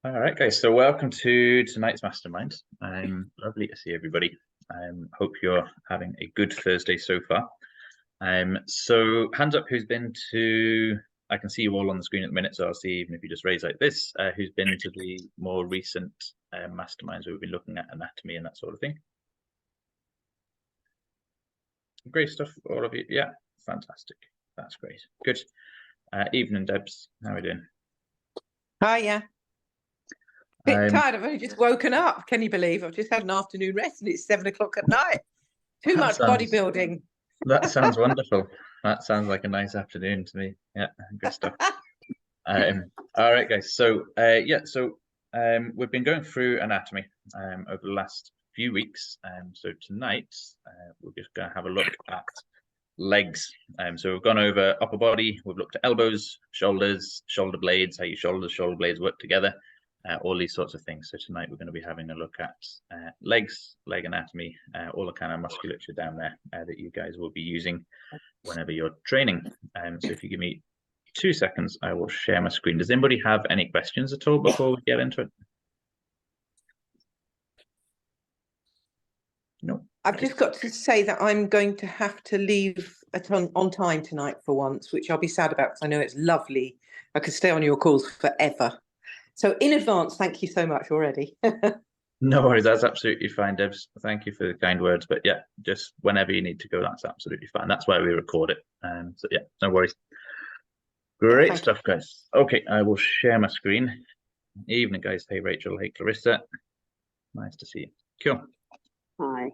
All right, guys. So welcome to tonight's Mastermind. Lovely to see everybody. Hope you're having a good Thursday so far. So hands up who's been to, I can see you all on the screen at the minute, so I'll see even if you just raise like this, who's been to the more recent Masterminds where we've been looking at anatomy and that sort of thing. Great stuff, all of you. Yeah, fantastic. That's great. Good. Evening, Debs. How are we doing? Hi, yeah. Bit tired. I've only just woken up. Can you believe? I've just had an afternoon rest and it's 7 o'clock at night. Too much bodybuilding. That sounds wonderful. That sounds like a nice afternoon to me. Yeah, good stuff. All right, guys. So we've been going through anatomy over the last few weeks. So tonight we're just going to have a look at legs. So we've gone over upper body. We've looked at elbows, shoulders, shoulder blades, how your shoulder blades work together. All these sorts of things. So tonight we're going to be having a look at legs, leg anatomy, all the kind of musculature down there that you guys will be using whenever you're training. So if you give me 2 seconds, I will share my screen. Does anybody have any questions at all before we get into it? No. I've just got to say that I'm going to have to leave on time tonight for once, which I'll be sad about because I know it's lovely. I could stay on your calls forever. So in advance, thank you so much already. No worries, that's absolutely fine, Debs. Thank you for the kind words. But yeah, just whenever you need to go, that's absolutely fine. That's why we record it. So yeah, no worries. Great stuff, guys. Okay, I will share my screen. Evening, guys. Hey, Rachel. Hey, Clarissa. Nice to see you. Cool. Hi.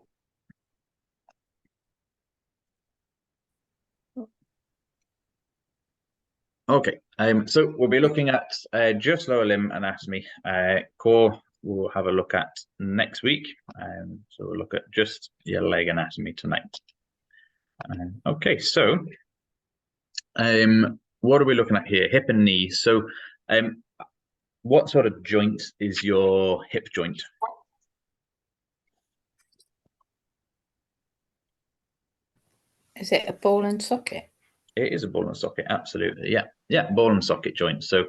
Okay, so we'll be looking at just lower limb anatomy. Core we'll have a look at next week. So we'll look at just your leg anatomy tonight. Okay, so what are we looking at here? Hip and knee. So what sort of joint is your hip joint? Is it a ball and socket? It is a ball and socket, absolutely. Yeah, ball and socket joint. So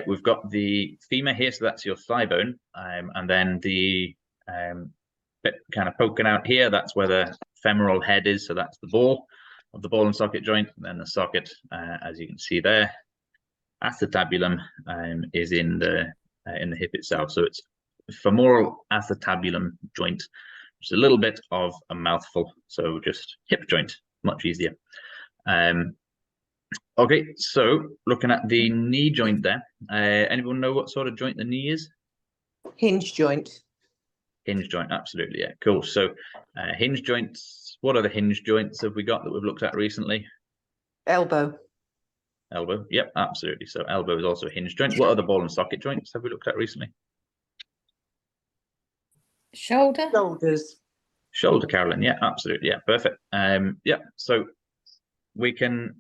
we've got the femur here, so that's your thigh bone, and then the bit kind of poking out here, that's where the femoral head is. So that's the ball of the ball and socket joint, and then the socket, as you can see there, acetabulum is in the hip itself. So it's femoral acetabulum joint, which is a little bit of a mouthful. So just hip joint, much easier. Okay, so looking at the knee joint there, anyone know what sort of joint the knee is? Hinge joint. Hinge joint, absolutely, yeah, cool. So hinge joints, what other hinge joints have we got that we've looked at recently? Elbow. Elbow, yep, absolutely. So elbow is also a hinge joint. What other ball and socket joints have we looked at recently? Shoulder. Shoulders. Shoulder, Carolyn, yeah, absolutely, yeah, perfect. Yeah, so we can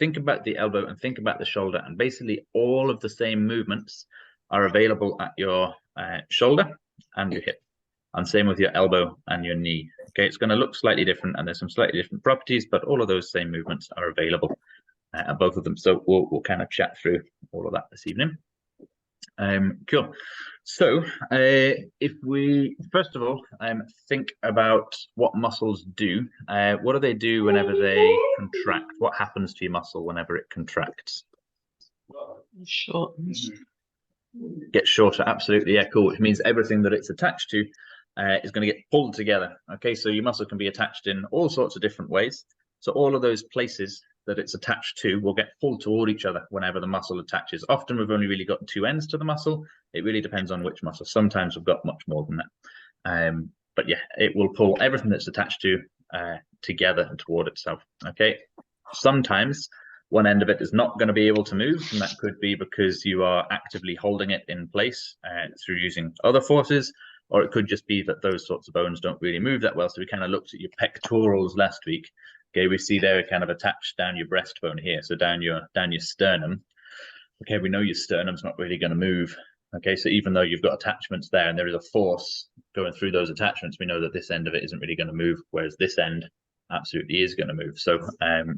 think about the elbow and think about the shoulder, and basically all of the same movements are available at your shoulder and your hip, and same with your elbow and your knee. Okay, it's going to look slightly different and there's some slightly different properties, but all of those same movements are available at both of them. So we'll kind of chat through all of that this evening. Cool. So if we first of all think about what muscles do, what do they do whenever they contract? What happens to your muscle whenever it contracts? Shortens. Get shorter, absolutely, yeah, cool. Which means everything that it's attached to is going to get pulled together. Okay, so your muscle can be attached in all sorts of different ways. So all of those places that it's attached to will get pulled toward each other whenever the muscle attaches. Often we've only really got two ends to the muscle. It really depends on which muscle. Sometimes we've got much more than that. But yeah, it will pull everything that's attached to together and toward itself. Okay. Sometimes one end of it is not going to be able to move, and that could be because you are actively holding it in place through using other forces, or it could just be that those sorts of bones don't really move that well. So we kind of looked at your pectorals last week. Okay, we see they're kind of attached down your breastbone here, so down your sternum. Okay, we know your sternum's not really going to move. Okay, so even though you've got attachments there and there is a force going through those attachments, we know that this end of it isn't really going to move, whereas this end absolutely is going to move. So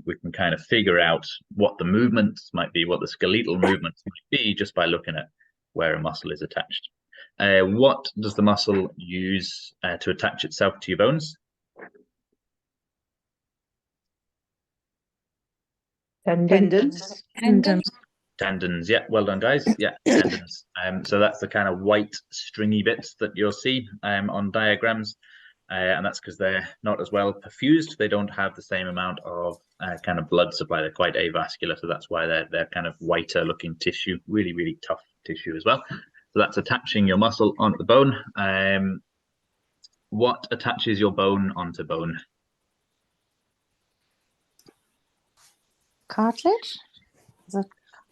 we can kind of figure out what the movements might be, what the skeletal movements might be, just by looking at where a muscle is attached. What does the muscle use to attach itself to your bones? Tendons. Tendons, yeah, well done, guys. Yeah, tendons. So that's the kind of white stringy bits that you'll see on diagrams, and that's because they're not as well perfused. They don't have the same amount of kind of blood supply. They're quite avascular, so that's why they're kind of whiter looking tissue, really, really tough tissue as well. So that's attaching your muscle onto the bone. What attaches your bone onto bone? Cartilage?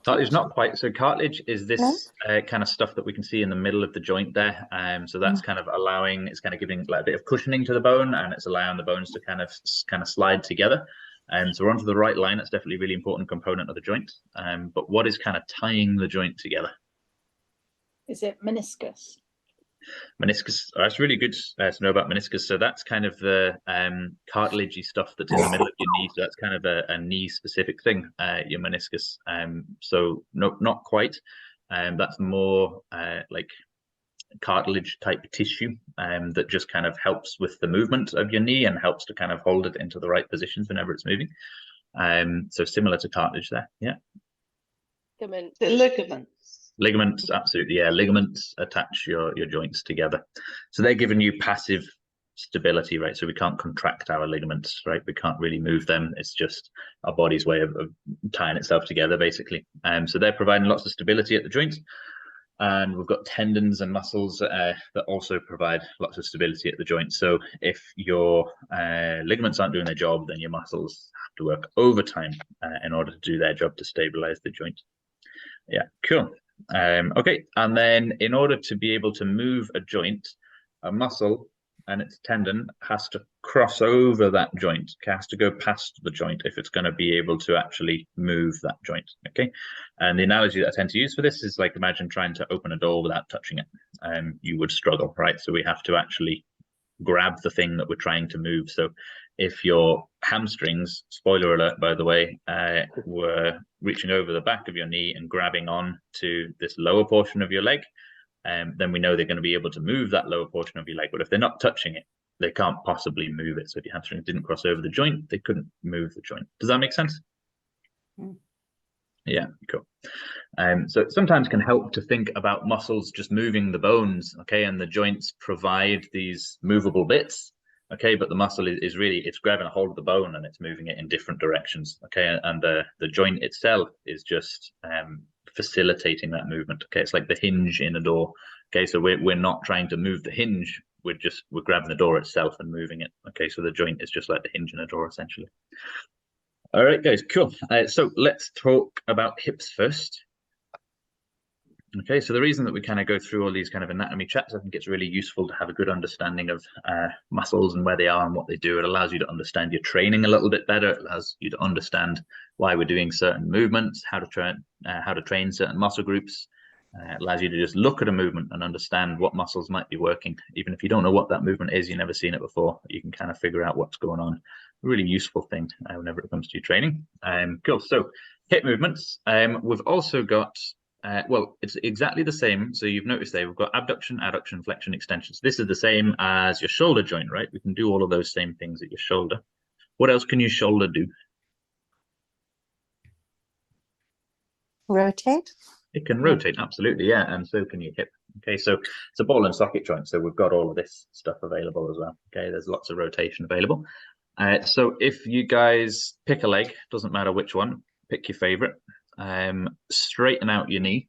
Cartilage, not quite. So cartilage is this kind of stuff that we can see in the middle of the joint there. So that's kind of allowing, it's kind of giving like a bit of cushioning to the bone, and it's allowing the bones to kind of slide together. So we're onto the right line. That's definitely a really important component of the joint. But what is kind of tying the joint together? Is it meniscus? Meniscus. That's really good to know about meniscus. So that's kind of the cartilagey stuff that's in the middle of your knee. So that's kind of a knee specific thing, your meniscus. So no, not quite. That's more like cartilage type tissue that just kind of helps with the movement of your knee and helps to kind of hold it into the right positions whenever it's moving. So similar to cartilage there. Yeah. Ligaments. Ligaments, absolutely, yeah. Ligaments attach your joints together. So they're giving you passive stability, right? So we can't contract our ligaments, right? We can't really move them. It's just our body's way of tying itself together, basically. So they're providing lots of stability at the joints. And we've got tendons and muscles that also provide lots of stability at the joint. So if your ligaments aren't doing their job, then your muscles have to work overtime in order to do their job to stabilize the joint. Yeah, cool. Okay, and then in order to be able to move a joint, a muscle and its tendon has to cross over that joint, has to go past the joint if it's going to be able to actually move that joint. Okay, and the analogy that I tend to use for this is like, imagine trying to open a door without touching it. You would struggle, right? So we have to actually grab the thing that we're trying to move. So if your hamstrings, spoiler alert by the way, were reaching over the back of your knee and grabbing on to this lower portion of your leg, then we know they're going to be able to move that lower portion of your leg. But if they're not touching it, they can't possibly move it. So if your hamstrings didn't cross over the joint, they couldn't move the joint. Does that make sense? Yeah, cool. So it sometimes can help to think about muscles just moving the bones, okay, and the joints provide these movable bits, okay, but the muscle is really, it's grabbing a hold of the bone and it's moving it in different directions, okay, and the joint itself is just facilitating that movement, okay. It's like the hinge in a door, okay, so we're not trying to move the hinge, we're grabbing the door itself and moving it, okay, so the joint is just like the hinge in a door essentially. All right, guys, cool. So let's talk about hips first. Okay, so the reason that we kind of go through all these kind of anatomy chats, I think it's really useful to have a good understanding of muscles and where they are and what they do. It allows you to understand your training a little bit better. It allows you to understand why we're doing certain movements, how to train certain muscle groups. It allows you to just look at a movement and understand what muscles might be working. Even if you don't know what that movement is, you've never seen it before, you can kind of figure out what's going on. A really useful thing whenever it comes to your training. Cool. So hip movements. We've also got, well, it's exactly the same. So you've noticed there, we've got abduction, adduction, flexion, extension. So this is the same as your shoulder joint, right? We can do all of those same things at your shoulder. What else can your shoulder do? Rotate? It can rotate, absolutely, yeah, and so can your hip. Okay, so it's a ball and socket joint, so we've got all of this stuff available as well. Okay, there's lots of rotation available. So if you guys pick a leg, doesn't matter which one, pick your favorite, straighten out your knee.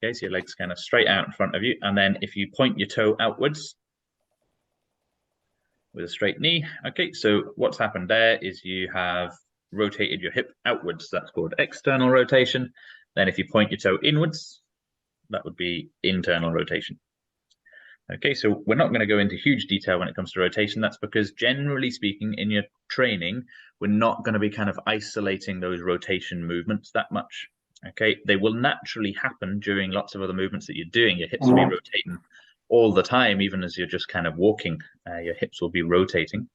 Okay, so your leg's kind of straight out in front of you, and then if you point your toe outwards with a straight knee, okay, so what's happened there is you have rotated your hip outwards. That's called external rotation. Then if you point your toe inwards, that would be internal rotation. Okay, so we're not going to go into huge detail when it comes to rotation. That's because generally speaking, in your training, we're not going to be kind of isolating those rotation movements that much. Okay, they will naturally happen during lots of other movements that you're doing. Your hips will be rotating all the time, even as you're just kind of walking, your hips will be rotating.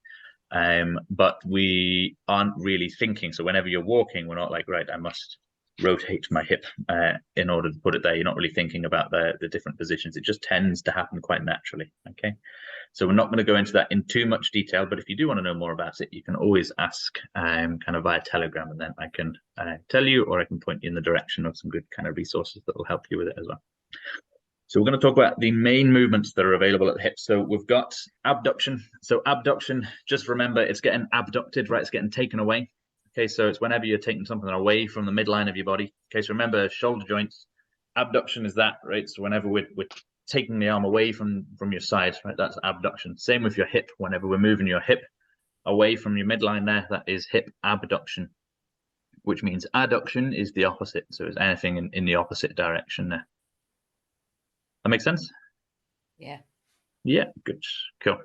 But we aren't really thinking. So whenever you're walking, we're not like, right, I must rotate my hip in order to put it there. You're not really thinking about the different positions. It just tends to happen quite naturally. Okay, so we're not going to go into that in too much detail, but if you do want to know more about it, you can always ask kind of via Telegram, and then I can tell you, or I can point you in the direction of some good kind of resources that will help you with it as well. So we're going to talk about the main movements that are available at the hip. So we've got abduction. So abduction, just remember, it's getting abducted, right? It's getting taken away. Okay, so it's whenever you're taking something away from the midline of your body. Okay, so remember, shoulder joints, abduction is that, right? So whenever we're taking the arm away from your side, right, that's abduction. Same with your hip. Whenever we're moving your hip away from your midline there, that is hip abduction, which means adduction is the opposite. So it's anything in the opposite direction there. That makes sense? Yeah. Yeah, good, cool.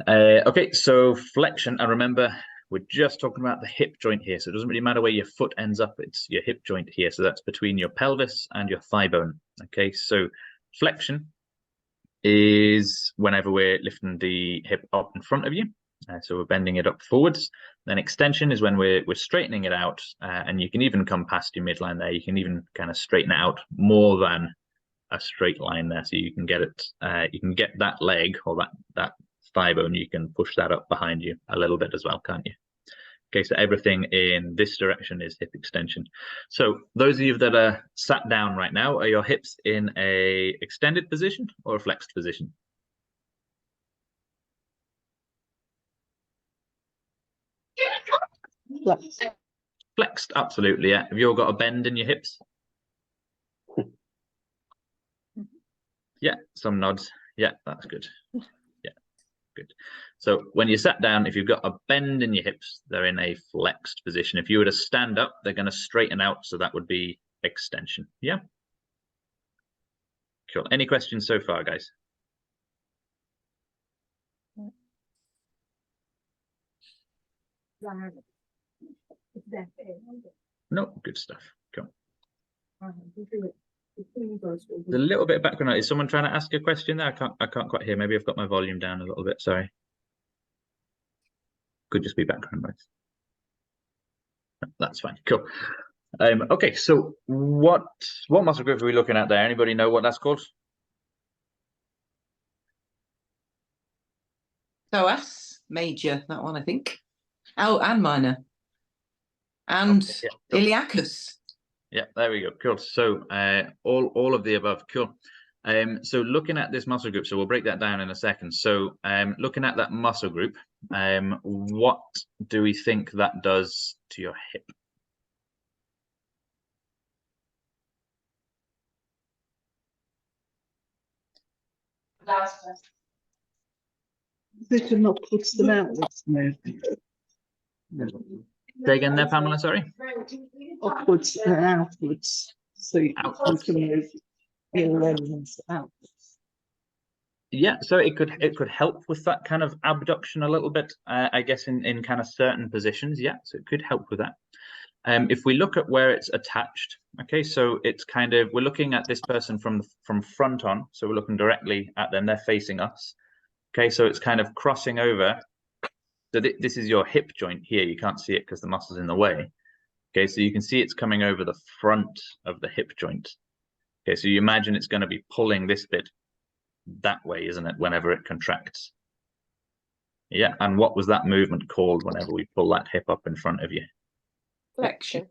Okay, so flexion, and remember, we're just talking about the hip joint here, so it doesn't really matter where your foot ends up, it's your hip joint here, so that's between your pelvis and your thigh bone. Okay, so flexion is whenever we're lifting the hip up in front of you, so we're bending it up forwards. Then extension is when we're straightening it out, and you can even come past your midline there, you can even kind of straighten it out more than a straight line there, so you can get it, you can get that leg or that thigh bone, you can push that up behind you a little bit as well, can't you? Okay, so everything in this direction is hip extension. So those of you that are sat down right now, are your hips in a extended position or a flexed position? Flexed, absolutely, yeah. Have you all got a bend in your hips? Yeah, some nods. Yeah, that's good. Yeah, good. So when you sat down, if you've got a bend in your hips, they're in a flexed position. If you were to stand up, they're going to straighten out, so that would be extension. Yeah. Cool. Any questions so far, guys? No, good stuff. Cool. There's a little bit of background noise. Is someone trying to ask a question there? I can't quite hear. Maybe I've got my volume down a little bit. Sorry. Could just be background noise. No, that's fine. Cool. Okay, so what muscle group are we looking at there? Anybody know what that's called? Psoas, major, that one, I think. Oh, and minor. And Okay, yeah, cool. iliacus. Yeah, there we go. Cool. So all of the above. Cool. So looking at this muscle group, so we'll break that down in a second. So looking at that muscle group, what do we think that does to your hip? Position upwards and outwards movement. Say again there, Pamela, sorry? Upwards and outwards. So you Outwards. can move your limbs outwards. Yeah, so it could help with that kind of abduction a little bit, I guess in kind of certain positions. Yeah, so it could help with that. If we look at where it's attached, okay, so it's kind of, we're looking at this person from front on, so we're looking directly at them, they're facing us. Okay, so it's kind of crossing over. So this is your hip joint here. You can't see it because the muscle's in the way. Okay, so you can see it's coming over the front of the hip joint. Okay, so you imagine it's going to be pulling this bit that way, isn't it, whenever it contracts? Yeah, and what was that movement called whenever we pull that hip up in front of you? Flexion.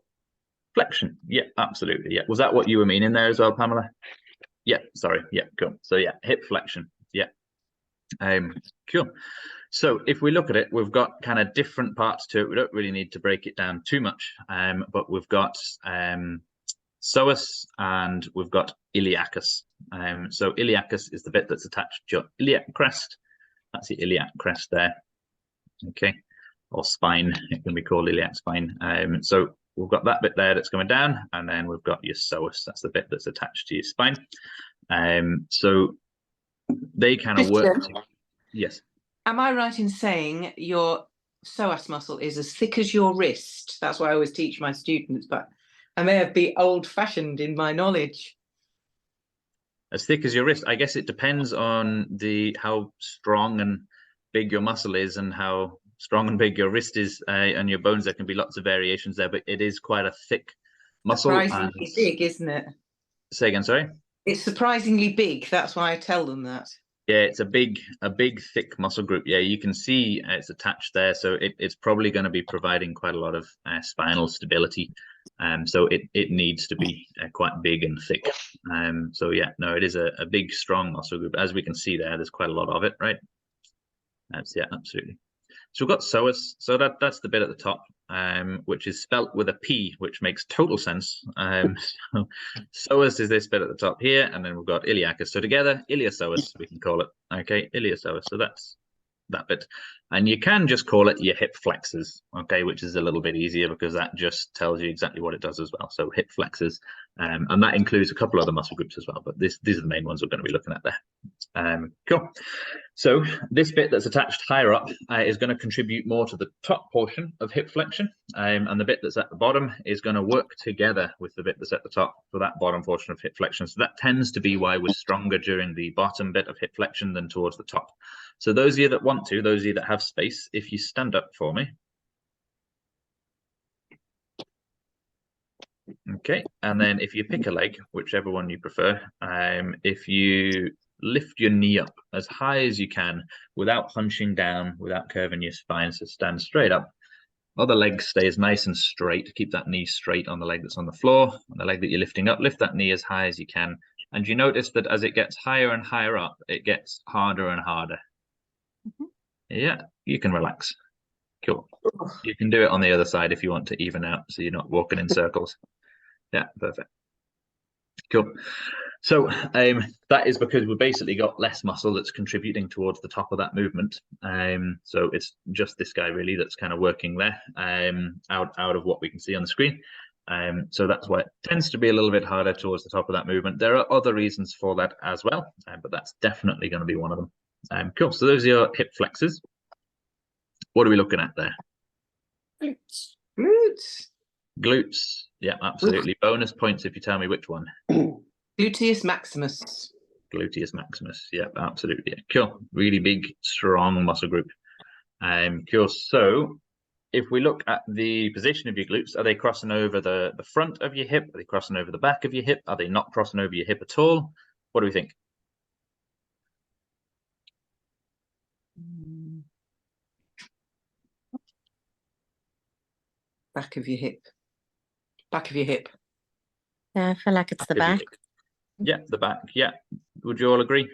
Flexion. Yeah, absolutely. Yeah. Was that what you were meaning there as well, Pamela? Yeah, sorry. Yeah, cool. So yeah, hip flexion. Yeah. Cool. So if we look at it, we've got kind of different parts to it. We don't really need to break it down too much, but we've got psoas and we've got iliacus. So iliacus is the bit that's attached to your iliac crest. That's the iliac crest there. Okay, or spine. It can be called iliac spine. So we've got that bit there that's coming down, and then we've got your psoas. That's the bit that's attached to your spine. So they kind of work. Yes. Am I right in saying your psoas muscle is as thick as your wrist? That's what I always teach my students, but I may have been old-fashioned in my knowledge. As thick as your wrist? I guess it depends on how strong and big your muscle is and how strong and big your wrist is, and your bones. There can be lots of variations there, but it is quite a thick muscle. And Surprisingly big, isn't it? say again, sorry. It's surprisingly big. That's why I tell them that. Yeah, it's a big, thick muscle group. Yeah, you can see it's attached there, so it's probably going to be providing quite a lot of spinal stability. So it needs to be quite big and thick. So yeah, no, it is a big, strong muscle group. As we can see there, there's quite a lot of it, right? Yeah, absolutely. So we've got psoas. So that's the bit at the top, which is spelt with a P, which makes total sense. So psoas is this bit at the top here, and then we've got iliacus. So together, iliopsoas, we can call it. Okay, iliopsoas. So that's that bit. And you can just call it your hip flexors, okay, which is a little bit easier because that just tells you exactly what it does as well. So hip flexors, and that includes a couple other muscle groups as well, but these are the main ones we're going to be looking at there. Cool. So this bit that's attached higher up is going to contribute more to the top portion of hip flexion, and the bit that's at the bottom is going to work together with the bit that's at the top for that bottom portion of hip flexion. So that tends to be why we're stronger during the bottom bit of hip flexion than towards the top. So those of you that want to, those of you that have space, if you stand up for me. Okay, and then if you pick a leg, whichever one you prefer, if you lift your knee up as high as you can without hunching down, without curving your spine, so stand straight up. Other leg stays nice and straight. Keep that knee straight on the leg that's on the floor. On the leg that you're lifting up, lift that knee as high as you can. And you notice that as it gets higher and higher up, it gets harder and harder. Yeah, you can relax. Cool. You can do it on the other side if you want to even out, so you're not walking in circles. Yeah, perfect. Cool. So that is because we've basically got less muscle that's contributing towards the top of that movement. So it's just this guy really that's kind of working there, out of what we can see on the screen. So that's why it tends to be a little bit harder towards the top of that movement. There are other reasons for that as well, but that's definitely going to be one of them. Cool. So those are your hip flexors. What are we looking at there? Glutes. Glutes. Glutes. Yeah, absolutely. Bonus points if you tell me which one. Gluteus maximus. Gluteus maximus. Yeah, absolutely. Cool. Really big, strong muscle group. Cool. So if we look at the position of your glutes, are they crossing over the front of your hip? Are they crossing over the back of your hip? Are they not crossing over your hip at all? What do we think? Back of your hip. Back of your hip. Yeah, I feel like it's the Back of your back. hip. Yeah, the back. Yeah. Would you all agree?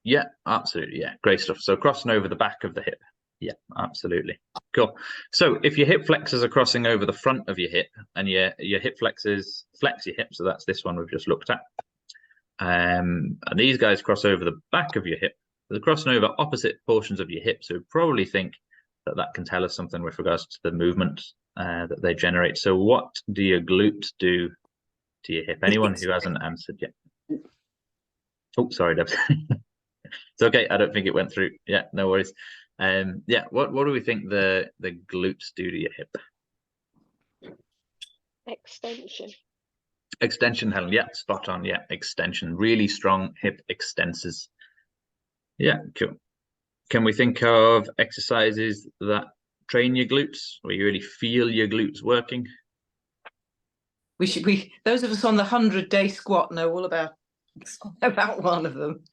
Yeah, absolutely. Yeah, great stuff. So crossing over the back of the hip. Yeah, absolutely. Cool. So if your hip flexors are crossing over the front of your hip and your hip flexors flex your hip, so that's this one we've just looked at. And these guys cross over the back of your hip. They're crossing over opposite portions of your hip. So we probably think that that can tell us something with regards to the movement that they generate. So what do your glutes do to your hip? Anyone who hasn't answered yet? Oh, sorry, Deb. It's okay. I don't think it went through. Yeah, no worries. Yeah, what do we think the glutes do to your hip? Extension. Extension, Helen. Yeah, spot on. Yeah, extension. Really strong hip extensors. Yeah, cool. Can we think of exercises that train your glutes, where you really feel your glutes working? Those of us on the 100-day squat know all about one of them.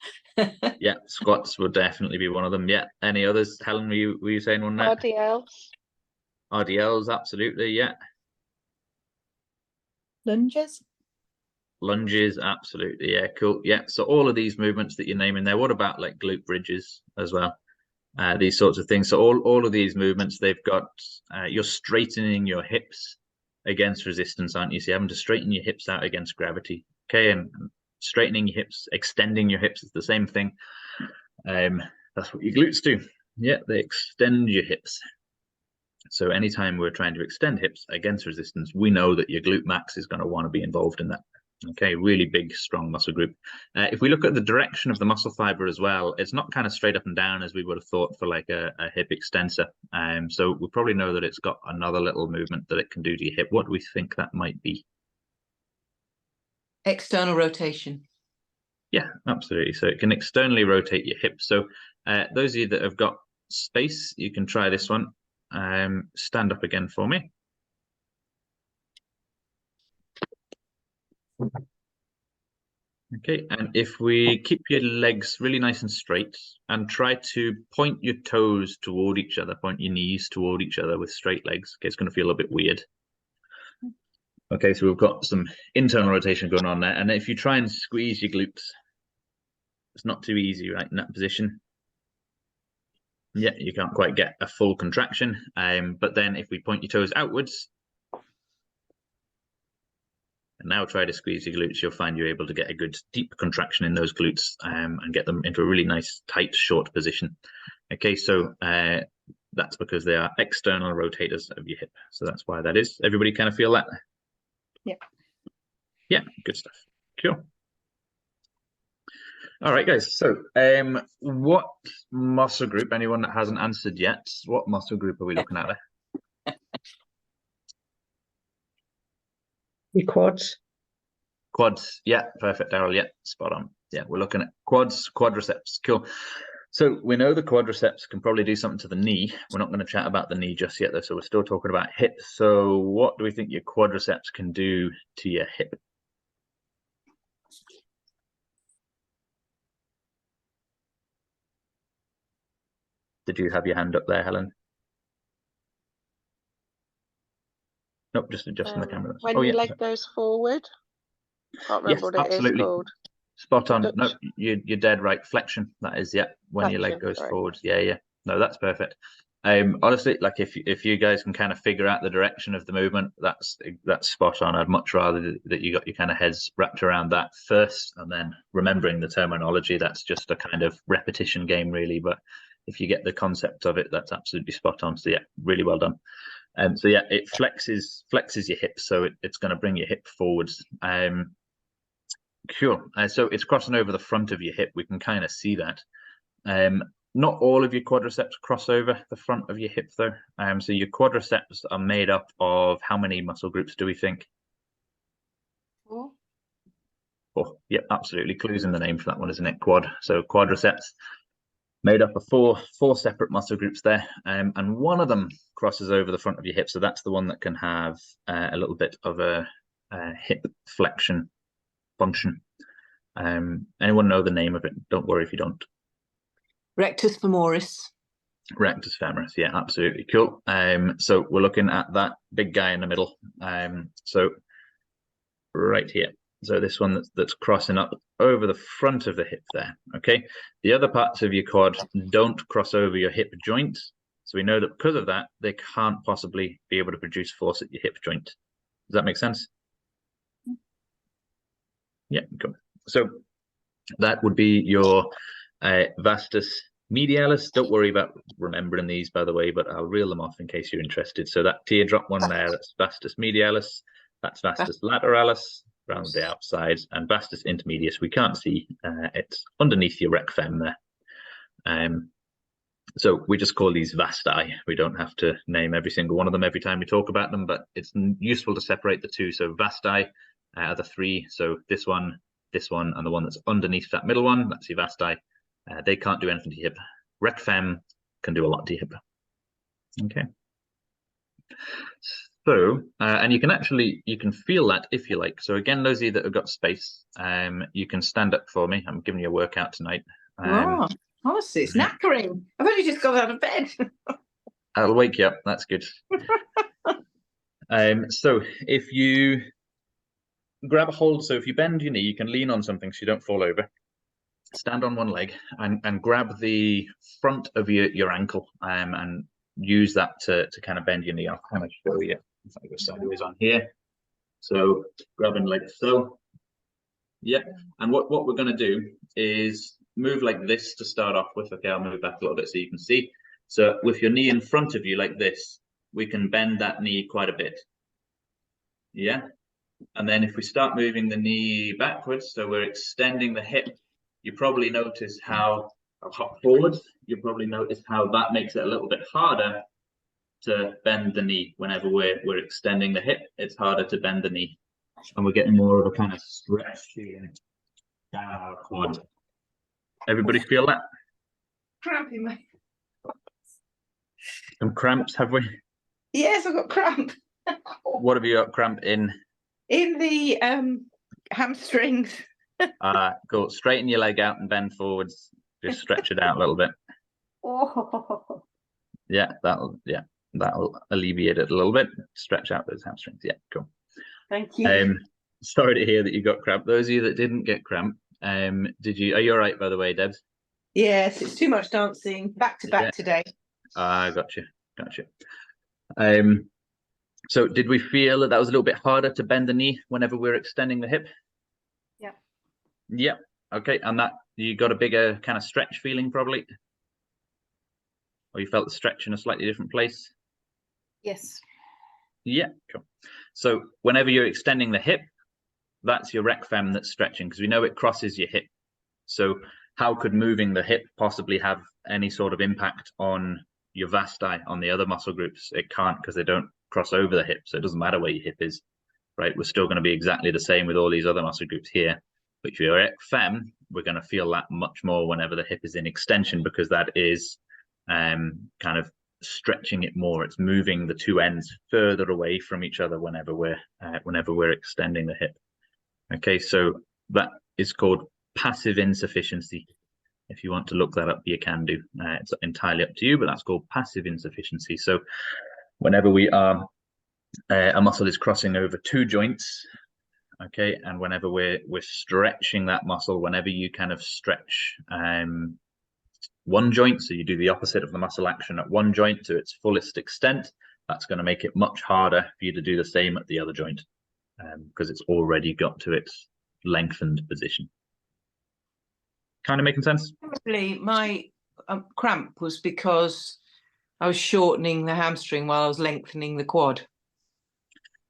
Yeah, squats would definitely be one of them. Yeah. Any others? Helen, were you saying one there? RDLs. RDLs, absolutely. Yeah. Lunges. Lunges, absolutely. Yeah, cool. Yeah. So all of these movements that you're naming there, what about like glute bridges as well? These sorts of things. So all of these movements, they've got you're straightening your hips against resistance, aren't you? So you're having to straighten your hips out against gravity. Okay, and straightening your hips, extending your hips is the same thing. That's what your glutes do. Yeah, they extend your hips. So anytime we're trying to extend hips against resistance, we know that your glute max is going to want to be involved in that. Okay, really big, strong muscle group. If we look at the direction of the muscle fiber as well, it's not kind of straight up and down as we would have thought for like a hip extensor. So we probably know that it's got another little movement that it can do to your hip. What do we think that might be? External rotation. Yeah, absolutely. So it can externally rotate your hips. So those of you that have got space, you can try this one. Stand up again for me. Okay, and if we keep your legs really nice and straight and try to point your toes toward each other, point your knees toward each other with straight legs, okay, it's going to feel a bit weird. Okay, so we've got some internal rotation going on there, and if you try and squeeze your glutes, it's not too easy, right, in that position. Yeah, you can't quite get a full contraction, but then if we point your toes outwards, and now try to squeeze your glutes, you'll find you're able to get a good deep contraction in those glutes and get them into a really nice, tight, short position. Okay, so that's because they are external rotators of your hip. So that's why that is. Everybody kind of feel that? Yeah. Yeah, good stuff. Cool. All right, guys. So what muscle group, anyone that hasn't answered yet, what muscle group are we looking at there? Your quads. Quads, yeah, perfect, Daryl, yeah, spot on. Yeah, we're looking at quads, quadriceps, cool. So we know the quadriceps can probably do something to the knee. We're not going to chat about the knee just yet, though, so we're still talking about hip. So what do we think your quadriceps can do to your hip? Did you have your hand up there, Helen? Nope, just adjusting the camera. When Oh, your yeah. leg goes forward. Can't Yes, remember what it is absolutely. called. Spot on. No, Dutch. you're dead right. Flexion. That is, yeah. When your leg Flexion, goes sorry. forward. Yeah, yeah. No, that's perfect. Honestly, like if you guys can kind of figure out the direction of the movement, that's spot on. I'd much rather that you got your kind of heads wrapped around that first, and then remembering the terminology. That's just a kind of repetition game, really. But if you get the concept of it, that's absolutely spot on. So yeah, really well done. So yeah, it flexes your hips, so it's going to bring your hip forwards. Cool. So it's crossing over the front of your hip. We can kind of see that. Not all of your quadriceps cross over the front of your hip, though. So your quadriceps are made up of how many muscle groups do we think? 4. Four. Yep, absolutely. Clues in the name for that one, isn't it? Quad. So quadriceps made up of four separate muscle groups there, and one of them crosses over the front of your hip. So that's the one that can have a little bit of a hip flexion function. Anyone know the name of it? Don't worry if you don't. Rectus femoris. Rectus femoris, yeah, absolutely cool. So we're looking at that big guy in the middle. So right here. So this one that's crossing up over the front of the hip there. Okay. The other parts of your quad don't cross over your hip joint. So we know that because of that, they can't possibly be able to produce force at your hip joint. Does that make sense? Yeah, cool. So that would be your vastus medialis. Don't worry about remembering these, by the way, but I'll reel them off in case you're interested. So that teardrop one there, that's vastus medialis. That's vastus lateralis around the outside, and vastus intermedius we can't see. It's underneath your rec fem there. So we just call these vasti. We don't have to name every single one of them every time we talk about them, but it's useful to separate the two. So vasti are the three. So this one, and the one that's underneath that middle one, that's your vasti. They can't do anything to your hip. Rec fem can do a lot to your hip. Okay. So, and you can feel that if you like. So again, those of you that have got space, you can stand up for me. I'm giving you a workout tonight. Wow, honestly, it's knackering. I've only just got out of bed. I'll wake you up. That's good. So if you grab a hold, so if you bend your knee, you can lean on something so you don't fall over. Stand on one leg and grab the front of your ankle and use that to kind of bend your knee. I'll kind of show you if I go sideways on here. So grabbing like so. Yeah, and what we're going to do is move like this to start off with. Okay, I'll move back a little bit so you can see. So with your knee in front of you like this, we can bend that knee quite a bit. Yeah, and then if we start moving the knee backwards, so we're extending the hip, you probably notice how I'll hop forward. You probably notice how that makes it a little bit harder to bend the knee. Whenever we're extending the hip, it's harder to bend the knee, and we're getting more of a kind of stretch here down our quad. Everybody feel that? Cramp in my... Some cramps, have we? Yes, I've got cramp. What have you got cramp in? In the hamstrings. Go straighten your leg out and bend forwards. Just stretch it out a little bit. Oh. Yeah, that'll alleviate it a little bit. Stretch out those hamstrings. Yeah, cool. Thank you. Sorry to hear that you got cramp. Those of you that didn't get cramp, are you all right, by the way, Debs? Yes, it's too much dancing. Back to back today. Gotcha. So did we feel that was a little bit harder to bend the knee whenever we're extending the hip? Yeah. Yeah. Okay. And that you got a bigger kind of stretch feeling probably? Or you felt the stretch in a slightly different place? Yes. Yeah, cool. So whenever you're extending the hip, that's your rec fem that's stretching, because we know it crosses your hip. So how could moving the hip possibly have any sort of impact on your vasti, on the other muscle groups? It can't, because they don't cross over the hip. So it doesn't matter where your hip is, right? We're still going to be exactly the same with all these other muscle groups here. But for your rec fem, we're going to feel that much more whenever the hip is in extension, because that is kind of stretching it more. It's moving the two ends further away from each other whenever we're extending the hip. Okay, so that is called passive insufficiency. If you want to look that up, you can do. It's entirely up to you, but that's called passive insufficiency. So whenever a muscle is crossing over two joints, okay, and whenever we're stretching that muscle, whenever you kind of stretch one joint, so you do the opposite of the muscle action at one joint to its fullest extent, that's going to make it much harder for you to do the same at the other joint, because it's already got to its lengthened position. Kind of making sense? Probably my cramp was because I was shortening the hamstring while I was lengthening the quad.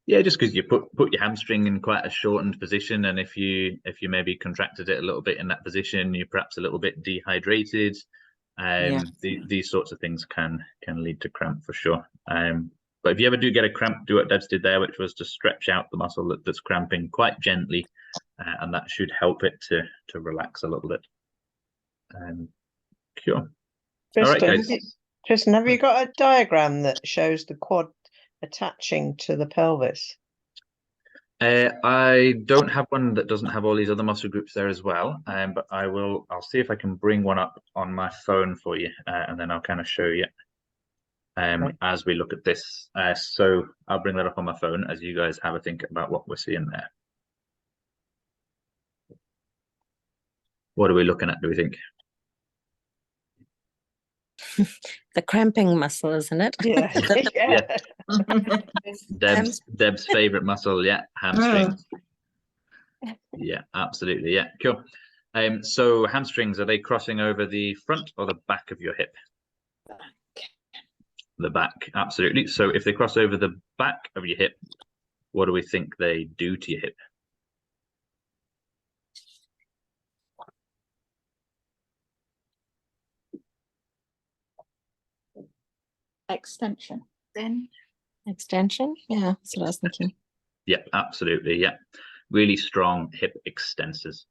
Yeah, just because you put your hamstring in quite a shortened position, and if you maybe contracted it a little bit in that position, you're perhaps a little bit dehydrated. These sorts of things can lead to cramp for sure. But if you ever do get a cramp, do what Debs did there, which was to stretch out the muscle that's cramping quite gently, and that should help it to relax a little bit. Cool. Tristan, All right, guys. Tristan, have you got a diagram that shows the quad attaching to the pelvis? I don't have one that doesn't have all these other muscle groups there as well, but I'll see if I can bring one up on my phone for you, and then I'll kind of show you as we look at this. So I'll bring that up on my phone as you guys have a think about what we're seeing there. What are we looking at, do we think? The cramping muscle, isn't it? Yeah. Deb's favorite muscle, yeah, hamstrings. Yeah, absolutely, yeah, cool. So hamstrings, are they crossing over the front or the back of your hip? The back, absolutely. So if they cross over the back of your hip, what do we think they do to your hip? Extension. Then Extension? Yeah, that's what I was thinking. Yeah, absolutely. Yeah, really strong hip extensors.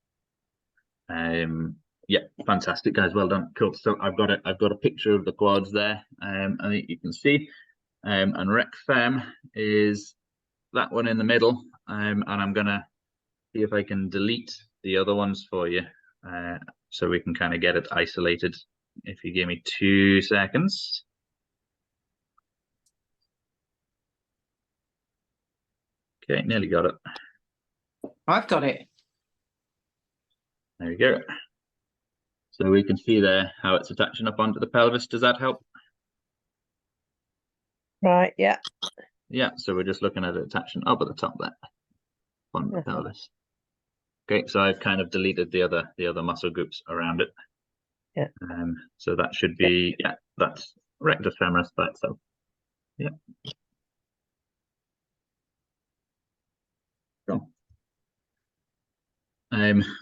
Yeah, fantastic, guys. Well done. Cool. So I've got a picture of the quads there. I think you can see. And rec fem is that one in the middle. And I'm gonna see if I can delete the other ones for you, so we can kind of get it isolated. If you give me 2 seconds. Okay, nearly got it. I've got it. There we go. So we can see there how it's attaching up onto the pelvis. Does that help? Right, yeah. Yeah, so we're just looking at it attaching up at the top there on the pelvis. Okay, so I've kind of deleted the other muscle groups around it. Yeah. So that should be, yeah, that's rectus femoris by itself. Yeah. Cool.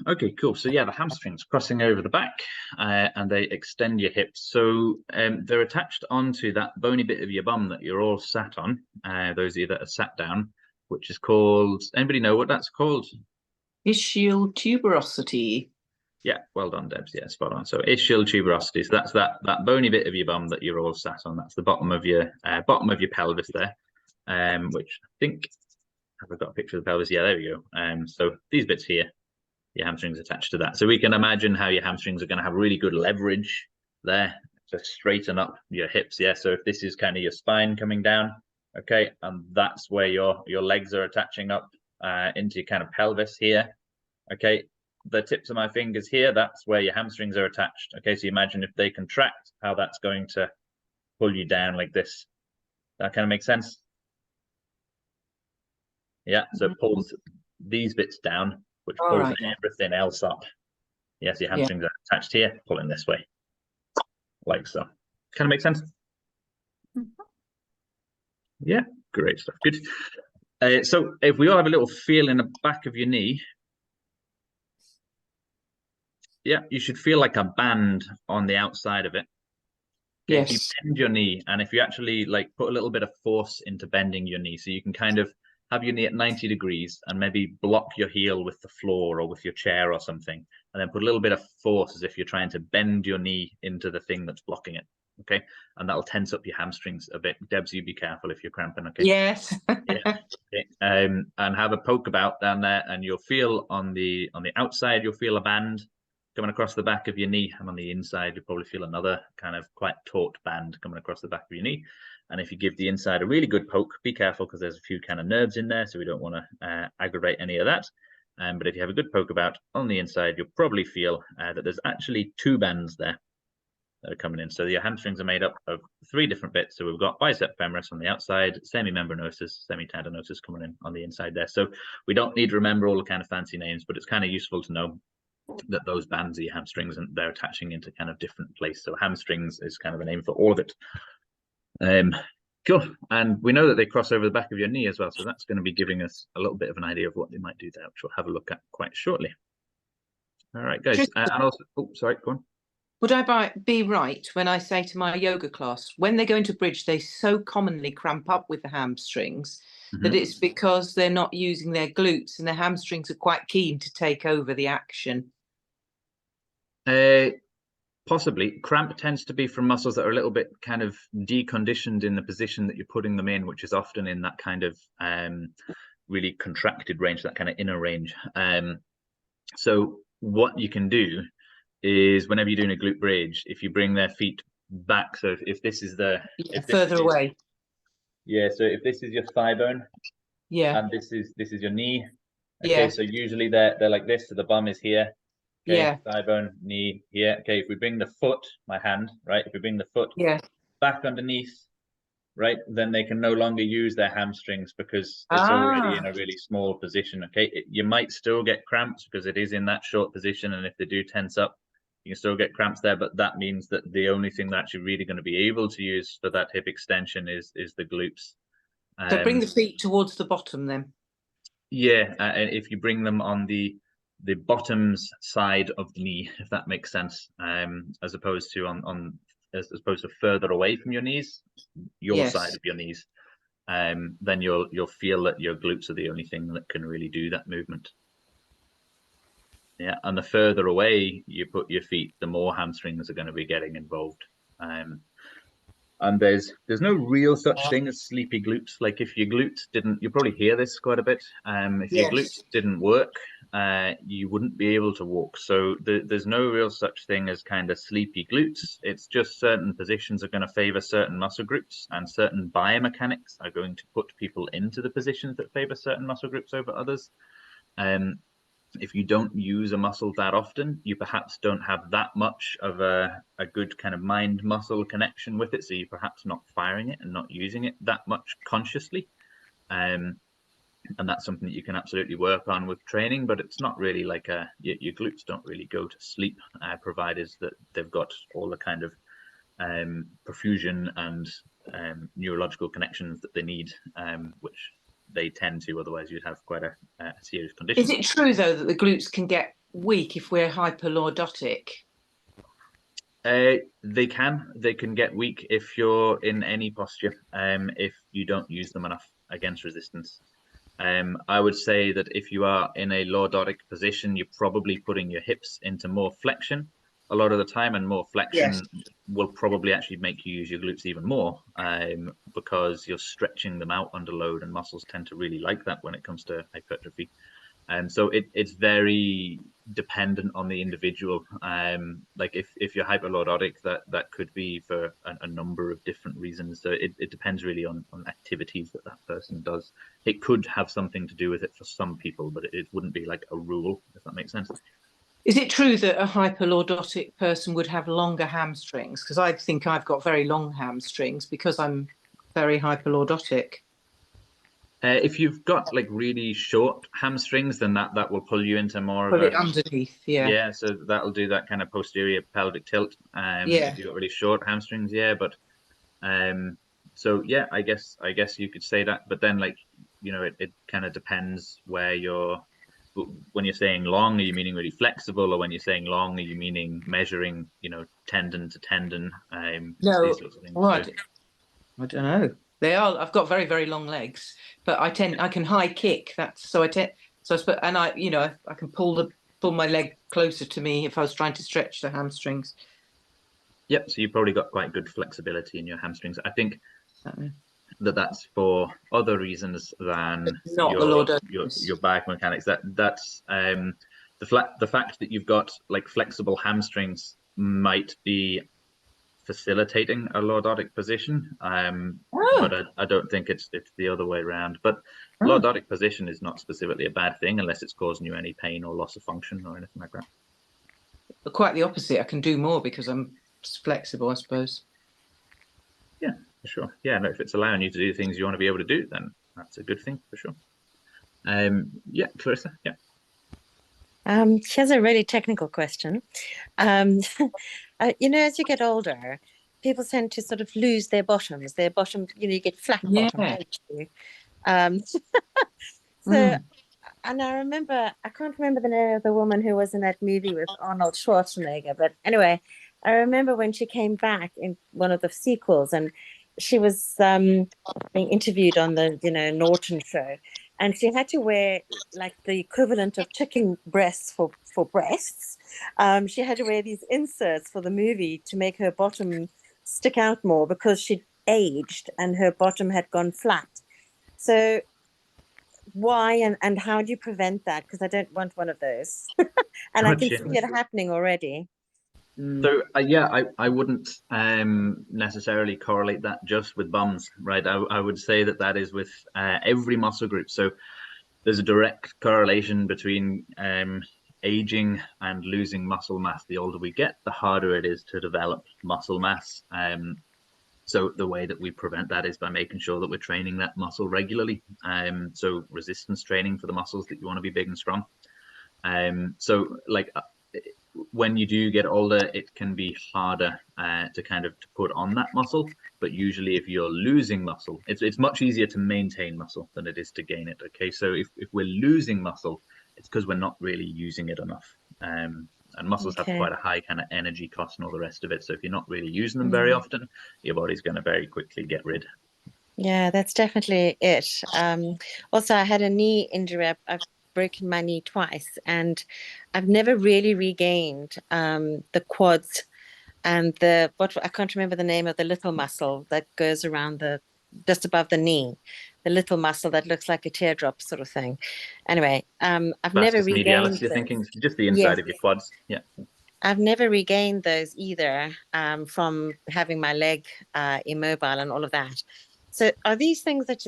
Okay, cool. So yeah, the hamstrings crossing over the back, and they extend your hips. So they're attached onto that bony bit of your bum that you're all sat on. Those of you that are sat down, which is called, anybody know what that's called? Ischial tuberosity. Yeah, well done, Debs. Yeah, spot on. So ischial tuberosity. So that's that bony bit of your bum that you're all sat on. That's the bottom of your pelvis there, which I think have I got a picture of the pelvis? Yeah, there we go. So these bits here, your hamstrings attached to that. So we can imagine how your hamstrings are going to have really good leverage there to straighten up your hips. Yeah, so if this is kind of your spine coming down, okay, and that's where your legs are attaching up into your kind of pelvis here. Okay, the tips of my fingers here, that's where your hamstrings are attached. Okay, so imagine if they contract, how that's going to pull you down like this. That kind of makes sense. Yeah, so it pulls these bits down, which All pulls right, yeah. everything else up. Yes, your hamstrings are attached here, pulling this way, like so. Kind of make sense? Yeah, great stuff. Good. So if we all have a little feel in the back of your knee, yeah, you should feel like a band on the outside of it. Okay, if you Yes. bend your knee, and if you actually like put a little bit of force into bending your knee, so you can kind of have your knee at 90 degrees and maybe block your heel with the floor or with your chair or something, and then put a little bit of force as if you're trying to bend your knee into the thing that's blocking it. Okay, and that'll tense up your hamstrings a bit. Debs, you be careful if you're cramping. Okay. Yes. Yeah. Okay. And have a poke about down there, and you'll feel on the outside, you'll feel a band coming across the back of your knee, and on the inside you'll probably feel another kind of quite taut band coming across the back of your knee. And if you give the inside a really good poke, be careful because there's a few kind of nerves in there, so we don't want to aggravate any of that. But if you have a good poke about on the inside, you'll probably feel that there's actually two bands there that are coming in. So your hamstrings are made up of three different bits. So we've got bicep femoris on the outside, semimembranosus, semitendinosus coming in on the inside there. So we don't need to remember all the kind of fancy names, but it's kind of useful to know that those bands are your hamstrings and they're attaching into kind of different places. So hamstrings is kind of the name for all of it. Cool. And we know that they cross over the back of your knee as well. So that's going to be giving us a little bit of an idea of what they might do there, which we'll have a look at quite shortly. All right, guys. Tristan. And also, oh, sorry, go on. Would I be right when I say to my yoga class, when they go into bridge, they so commonly cramp up with the hamstrings that it's because they're not using their glutes and their hamstrings are quite keen to take over the action? Possibly. Cramp tends to be from muscles that are a little bit kind of deconditioned in the position that you're putting them in, which is often in that kind of really contracted range, that kind of inner range. So what you can do is whenever you're doing a glute bridge, if you bring their feet back, so if this is the Further away. Yeah, so if this is your thigh bone, Yeah. and this is your knee. Okay, Yeah. so usually they're like this, so the bum is here. Okay, Yeah. thigh bone, knee here. Okay, if we bring the foot, my hand, right? If we bring the foot Yeah. back underneath, right, then they can no longer use their hamstrings because it's already in a really small position. Okay, you might still get cramps because it is in that short position, and if they do tense up, you can still get cramps there. But that means that the only thing they're actually really going to be able to use for that hip extension is the glutes. So bring the feet towards the bottom then. Yeah, and if you bring them on the bottoms side of the knee, if that makes sense, as opposed to as opposed to further away from your knees, your side of your knees, then you'll feel that your glutes are the only thing that can really do that movement. Yeah, and the further away you put your feet, the more hamstrings are going to be getting involved. And there's no real such thing as sleepy glutes. Like if your glutes didn't, you probably hear this quite a bit. If your glutes didn't work, you wouldn't be able to walk. So there's no real such thing as kind of sleepy glutes. It's just certain positions are going to favor certain muscle groups, and certain biomechanics are going to put people into the positions that favor certain muscle groups over others. If you don't use a muscle that often, you perhaps don't have that much of a good kind of mind muscle connection with it. So you're perhaps not firing it and not using it that much consciously. And that's something that you can absolutely work on with training, but it's not really like your glutes don't really go to sleep, provided that they've got all the kind of perfusion and neurological connections that they need, which they tend to, otherwise you'd have quite a serious condition. Is it true though that the glutes can get weak if we're hyperlordotic? They can get weak if you're in any posture, if you don't use them enough against resistance. I would say that if you are in a lordotic position, you're probably putting your hips into more flexion, a lot of the time, and more flexion Yes. will probably actually make you use your glutes even more, because you're stretching them out under load, and muscles tend to really like that when it comes to hypertrophy. So it's very dependent on the individual. Like if you're hyperlordotic, that could be for a number of different reasons. So it depends really on activities that person does. It could have something to do with it for some people, but it wouldn't be like a rule, if that makes sense. Is it true that a hyperlordotic person would have longer hamstrings? Because I think I've got very long hamstrings because I'm very hyperlordotic. If you've got like really short hamstrings, then that will pull you into more Put of it a underneath, yeah. yeah. So that'll do that kind of posterior pelvic tilt. Yeah. If you've got really short hamstrings, yeah. But so yeah, I guess you could say that. But then like it kind of depends where you're. When you're saying long, are you meaning really flexible, or when you're saying long, are you meaning measuring tendon to tendon? No, These sorts of things. well, So- I don't know. They are. I've got very, very long legs, but I can high kick. That's so I tend so I suppose, and I can pull my leg closer to me if I was trying to stretch the hamstrings. Yep. So you've probably got quite good flexibility in your hamstrings. I think Exactly. that's for other reasons than Not the your biomechanics. That's the fact that you've got like flexible hamstrings might be facilitating a lordotic position, but I don't think it's the other way around. But lordotic position is not specifically a bad thing unless it's causing you any pain or loss of function or anything like that. But quite the opposite. I can do more because I'm flexible, I suppose. Yeah, for sure. Yeah, no, if it's allowing you to do things you want to be able to do, then that's a good thing for sure. Yeah, Clarissa. Yeah. Here's a really technical question. As you get older, people tend to sort of lose their bottoms. Their bottom, you get flat bottom, Yeah. don't you? So, and I remember, I can't remember the name of the woman who was in that movie with Arnold Schwarzenegger, but anyway, I remember when she came back in one of the sequels, and she was being interviewed on the Norton show, and she had to wear like the equivalent of chicken breasts for breasts. She had to wear these inserts for the movie to make her bottom stick out more because she'd aged and her bottom had gone flat. So why and how do you prevent that? Because I don't want one of those. And I can Gotcha. see it happening already. So yeah, I wouldn't necessarily correlate that just with bums, right? I would say that is with every muscle group. So there's a direct correlation between aging and losing muscle mass. The older we get, the harder it is to develop muscle mass. So the way that we prevent that is by making sure that we're training that muscle regularly. So resistance training for the muscles that you want to be big and strong. So like when you do get older, it can be harder to kind of put on that muscle. But usually if you're losing muscle, it's much easier to maintain muscle than it is to gain it. Okay, so if we're losing muscle, it's because we're not really using it enough. And muscles have quite a high kind of energy cost and all the rest of it. So if you're not really using them very often, your body's going to very quickly get rid. Yeah, that's definitely it. Also, I had a knee injury. I've broken my knee twice, and I've never really regained the quads and I can't remember the name of the little muscle that goes around just above the knee, the little muscle that looks like a teardrop sort of thing. Anyway, I've never Vastus medialis, regained you're thinking just the inside of your quads. Yeah. I've never regained those either from having my leg immobile and all of that. So are these things that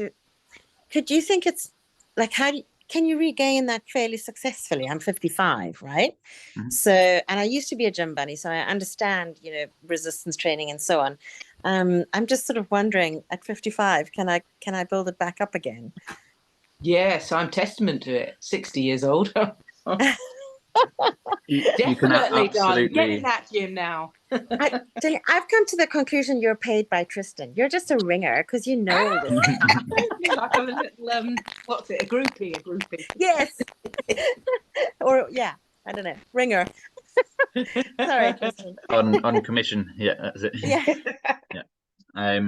could you think it's like, can you regain that fairly successfully? I'm 55, right? So, and I used to be a gym bunny, so I understand, resistance training and so on. I'm just sort of wondering at 55, can I build it back up again? Yes, I'm testament to it. 60 years old. You can Definitely, darling. Get absolutely. in that gym now. I've come to the conclusion you're paid by Tristan. You're just a ringer because you know all this. Like a little, what's it? A groupie. Yes. Or yeah, I don't know. Ringer. Sorry, Tristan. on commission. Yeah, that's it. Yeah.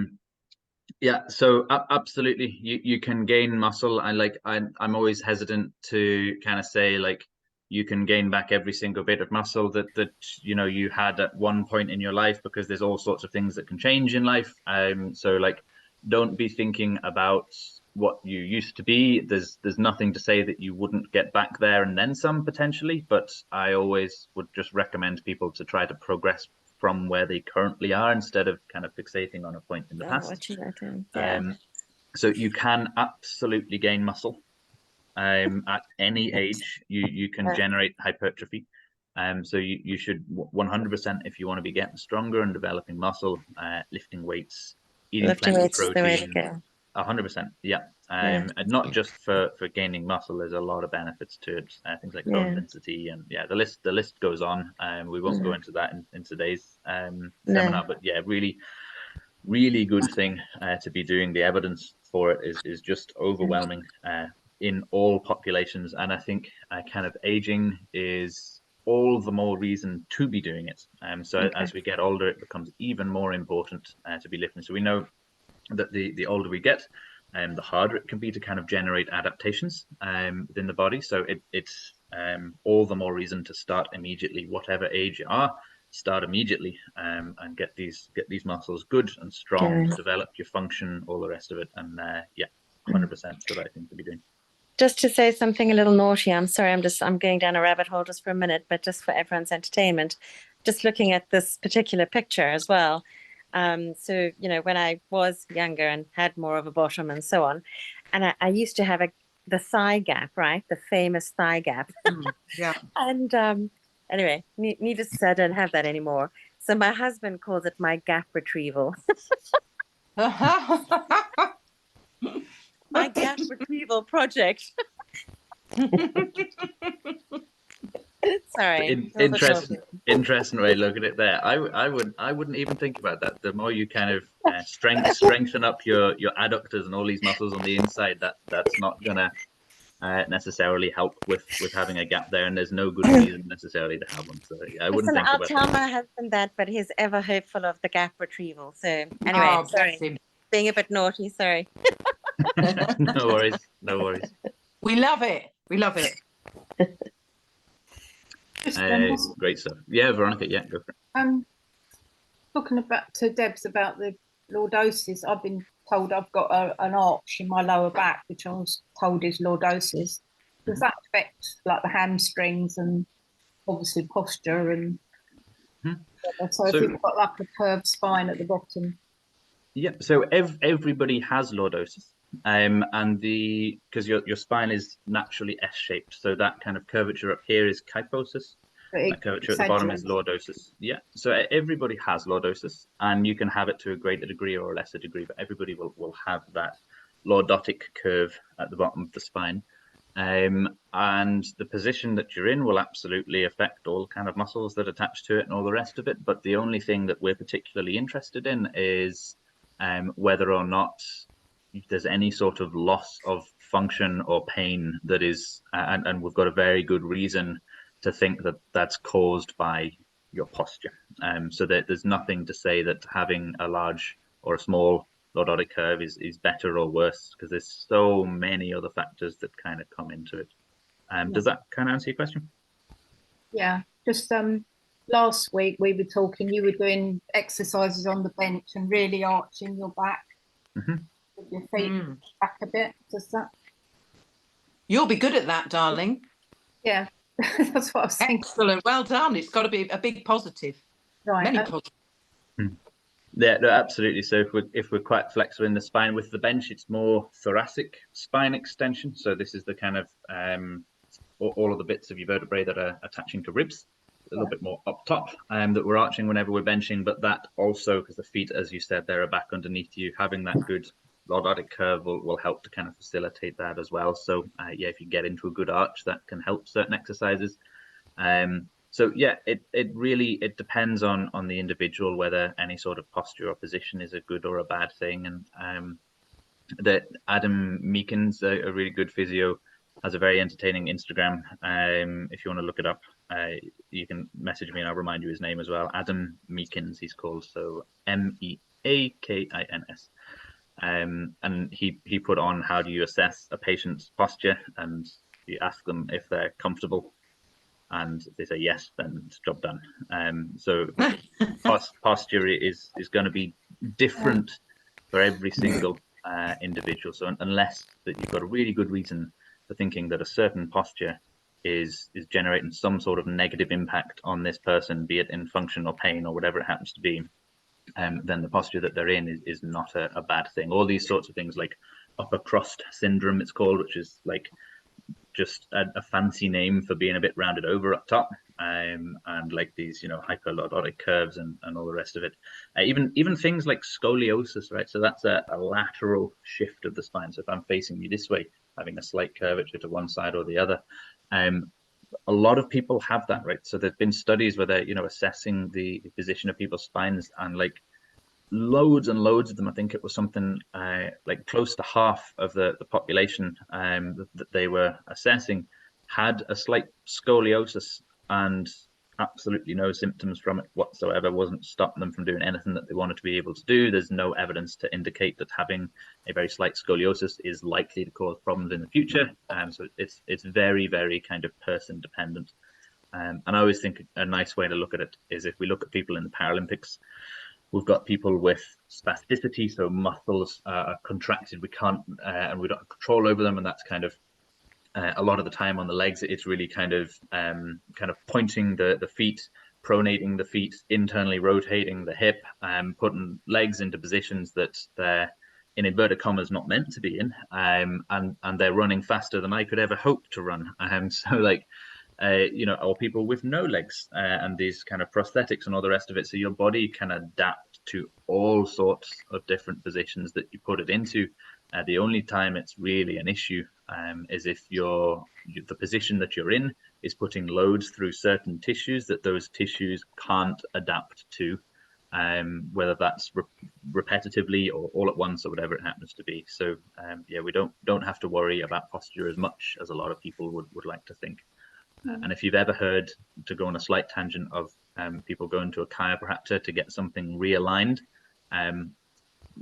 Yeah. So absolutely, you can gain muscle. I'm always hesitant to kind of say like, you can gain back every single bit of muscle that you know you had at one point in your life, because there's all sorts of things that can change in life. So like, don't be thinking about what you used to be. There's nothing to say that you wouldn't get back there and then some potentially, but I always would just recommend people to try to progress from where they currently are instead of kind of fixating on a point in the past. Watching that, yeah. So you can absolutely gain muscle at any age. You can generate hypertrophy. So you should 100%, if you want to be getting stronger and developing muscle, lifting weights, eating Lifting plenty of weights is the way to protein. go. 100%, yeah. Yeah. And not just for gaining muscle. There's a lot of benefits to it. Things like bone Yeah. density, and yeah, the list goes on. We won't go into that in today's seminar, but yeah, really good thing to be doing. The evidence for it is just overwhelming in all populations, and I think kind of aging is all the more reason to be doing it. So as we get older, it becomes even more important to be lifting. So we know that the older we get, the harder it can be to kind of generate adaptations within the body. So it's all the more reason to start immediately, whatever age you are. Start immediately and get these muscles good and strong, develop your function, all the rest of it. And yeah, 100% the right thing to be doing. Just to say something a little naughty, I'm sorry, I'm going down a rabbit hole just for a minute, but just for everyone's entertainment, just looking at this particular picture as well. So, you know, when I was younger and had more of a bottom and so on, and I used to have the thigh gap, right? The famous thigh gap. Yeah. And anyway, needless to say, I don't have that anymore. So my husband calls it my gap retrieval. My gap retrieval project. Sorry. Interesting way to look at it there. I wouldn't even think about that. The more you kind of strengthen up your adductors and all these muscles on the inside, that's not gonna necessarily help with having a gap there, and there's no good reason necessarily to have one. So yeah, I wouldn't think I'll about tell that. my husband that, but he's ever hopeful of the gap retrieval. So anyway, sorry, being a bit naughty. Sorry. No worries. We love it. Great stuff. Yeah, Veronica. Yeah, go for it. Talking about to Debs about the lordosis, I've been told I've got an arch in my lower back, which I was told is lordosis. Does that affect like the hamstrings and obviously posture and so if you've got like a curved spine at the bottom? Yeah, so everybody has lordosis, and because your spine is naturally S-shaped, so that kind of curvature up here is kyphosis. That curvature at the bottom is lordosis. Yeah, so everybody has lordosis, and you can have it to a greater degree or a lesser degree, but everybody will have that lordotic curve at the bottom of the spine. And the position that you're in will absolutely affect all kind of muscles that attach to it and all the rest of it. But the only thing that we're particularly interested in is whether or not there's any sort of loss of function or pain that is, and we've got a very good reason to think that that's caused by your posture. So that there's nothing to say that having a large or a small lordotic curve is better or worse, because there's so many other factors that kind of come into it. Does that kind of answer your question? Yeah, just last week we were talking, you were doing exercises on the bench and really arching your back with your feet back a bit. Does that? You'll be good at that, darling. Yeah, that's what I was thinking. Excellent. Well done. It's got to be a big positive. Right. Many positives. Yeah, no, absolutely. So if we're quite flexible in the spine with the bench, it's more thoracic spine extension. So this is the kind of all of the bits of your vertebrae that are attaching to ribs, a little bit more up top, that we're arching whenever we're benching. But that also, because the feet, as you said, they're back underneath you, having that good lordotic curve will help to kind of facilitate that as well. So yeah, if you get into a good arch, that can help certain exercises. So yeah, it really depends on the individual whether any sort of posture or position is a good or a bad thing. And that Adam Meekins, a really good physio, has a very entertaining Instagram. If you want to look it up, you can message me and I'll remind you his name as well. Adam Meekins, he's called, so MEAKINS. And he put on how do you assess a patient's posture, and you ask them if they're comfortable and if they say yes, then it's job done. So posture is going to be different for every single individual. So unless that you've got a really good reason for thinking that a certain posture is generating some sort of negative impact on this person, be it in function or pain or whatever it happens to be, then the posture that they're in is not a bad thing. All these sorts of things like upper crust syndrome, it's called, which is like just a fancy name for being a bit rounded over up top, and like these, hyperlordotic curves and all the rest of it. Even things like scoliosis, right? So that's a lateral shift of the spine. So if I'm facing you this way, having a slight curvature to one side or the other, a lot of people have that, right? So there's been studies where they're, assessing the position of people's spines, and like loads and loads of them, I think it was something like close to half of the population that they were assessing had a slight scoliosis, and absolutely no symptoms from it whatsoever. Wasn't stopping them from doing anything that they wanted to be able to do. There's no evidence to indicate that having a very slight scoliosis is likely to cause problems in the future. So it's very, very kind of person dependent. And I always think a nice way to look at it is if we look at people in the Paralympics, we've got people with spasticity, so muscles are contracted. We can't, and we don't have control over them, and that's kind of a lot of the time on the legs. It's really kind of pointing the feet, pronating the feet, internally rotating the hip, putting legs into positions that they're, in inverted commas, not meant to be in, and they're running faster than I could ever hope to run. So like. Or people with no legs and these kind of prosthetics and all the rest of it. So your body can adapt to all sorts of different positions that you put it into. The only time it's really an issue is if the position that you're in is putting loads through certain tissues that those tissues can't adapt to, whether that's repetitively or all at once or whatever it happens to be. So we don't have to worry about posture as much as a lot of people would like to think. And if you've ever heard, to go on a slight tangent, of people going to a chiropractor to get something realigned,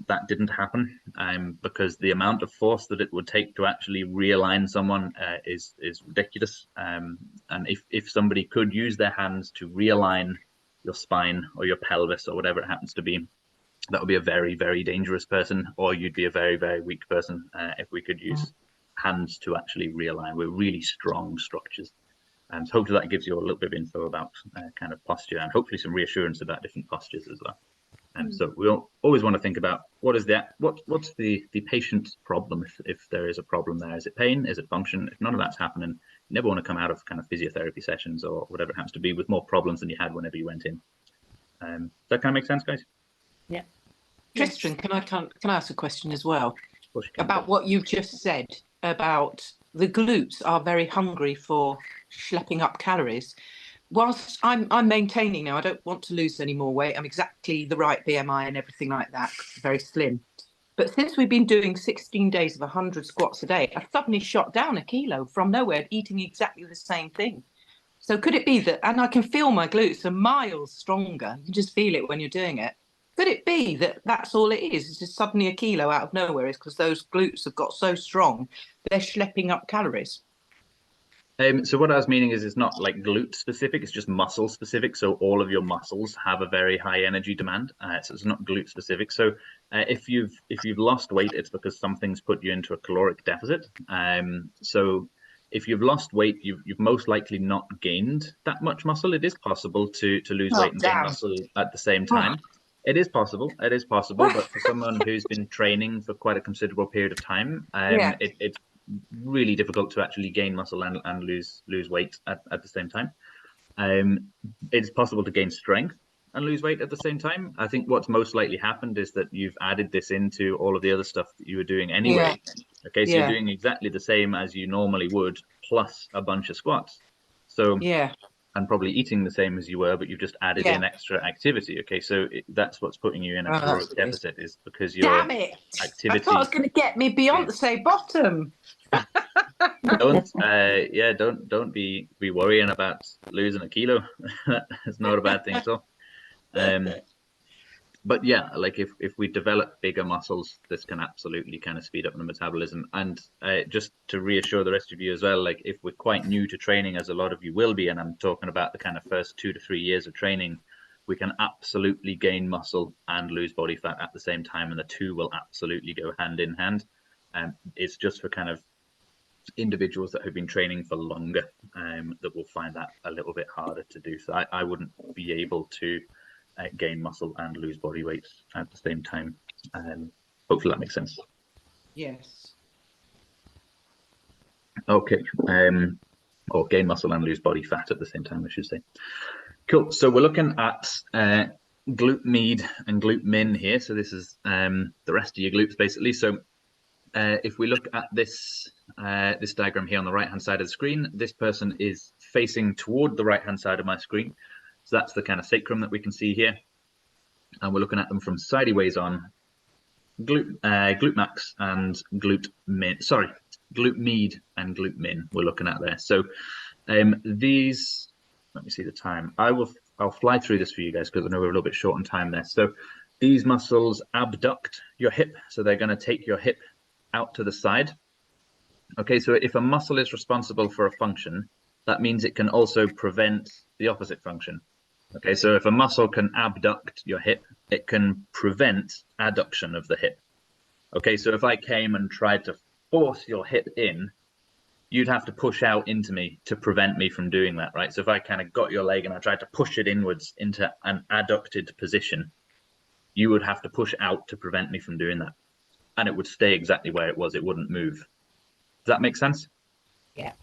that didn't happen because the amount of force that it would take to actually realign someone is ridiculous. And if somebody could use their hands to realign your spine or your pelvis or whatever it happens to be, that would be a very, very dangerous person, or you'd be a very, very weak person if we could use hands to actually realign. We're really strong structures. And so hopefully that gives you a little bit of info about kind of posture, and hopefully some reassurance about different postures as well. And so we always want to think about what's the patient's problem, if there is a problem there. Is it pain? Is it function? If none of that's happening, you never want to come out of kind of physiotherapy sessions or whatever it happens to be with more problems than you had whenever you went in. Does that kind of make sense, guys? Yeah. Tristan, can I ask a question as well Of course you can. about what you've just said about the glutes are very hungry for schlepping up calories? Whilst I'm maintaining now, I don't want to lose any more weight. I'm exactly the right BMI and everything like that, very slim. But since we've been doing 16 days of 100 squats a day, I suddenly shot down a kilo from nowhere, eating exactly the same thing. So could it be that, and I can feel my glutes are miles stronger, you can just feel it when you're doing it. Could it be that that's all it is? It's just suddenly a kilo out of nowhere, is because those glutes have got so strong, they're schlepping up calories? So what I was meaning is it's not like glute specific, it's just muscle specific. So all of your muscles have a very high energy demand. So it's not glute specific. So if you've lost weight, it's because something's put you into a caloric deficit. So if you've lost weight, you've most likely not gained that much muscle. It is possible to lose weight and gain muscle at the same time. It is possible. But for someone who's been training for quite a considerable period of time, it's really difficult to actually gain muscle and lose weight at the same time. It's possible to gain strength and lose weight at the same time. I think what's most likely happened is that you've added this into all of the other stuff that you were doing anyway. Okay, so you're doing exactly the same as you normally would, plus a bunch of squats. So and probably eating the same as you were, but you've just added in extra activity. Okay, so that's what's putting you in a caloric deficit, is because your activity. I thought it was going to get me Beyonce bottom. Don't be worrying about losing a kilo. It's not a bad thing at all. But yeah, like if we develop bigger muscles, this can absolutely kind of speed up the metabolism. And just to reassure the rest of you as well, like if we're quite new to training, as a lot of you will be, and I'm talking about the kind of first 2 to 3 years of training, we can absolutely gain muscle and lose body fat at the same time, and the two will absolutely go hand in hand. It's just for kind of individuals that have been training for longer that will find that a little bit harder to do. So I wouldn't be able to gain muscle and lose body weight at the same time. Hopefully that makes sense. Yes. Okay. Or gain muscle and lose body fat at the same time, I should say. Cool. So we're looking at glute med and glute min here. So this is the rest of your glutes basically. So if we look at this this diagram here on the right hand side of the screen, this person is facing toward the right hand side of my screen. So that's the kind of sacrum that we can see here, and we're looking at them from sideways on. Glute max and glute min. Sorry, glute med and glute min. We're looking at there. So these. Let me see the time. I'll fly through this for you guys because I know we're a little bit short on time there. So these muscles abduct your hip, so they're going to take your hip out to the side. Okay, so if a muscle is responsible for a function, that means it can also prevent the opposite function. Okay, so if a muscle can abduct your hip, it can prevent adduction of the hip. Okay, so if I came and tried to force your hip in, you'd have to push out into me to prevent me from doing that, right? So if I kind of got your leg and I tried to push it inwards into an adducted position, you would have to push out to prevent me from doing that. And it would stay exactly where it was. It wouldn't move. Does that make sense? Yeah.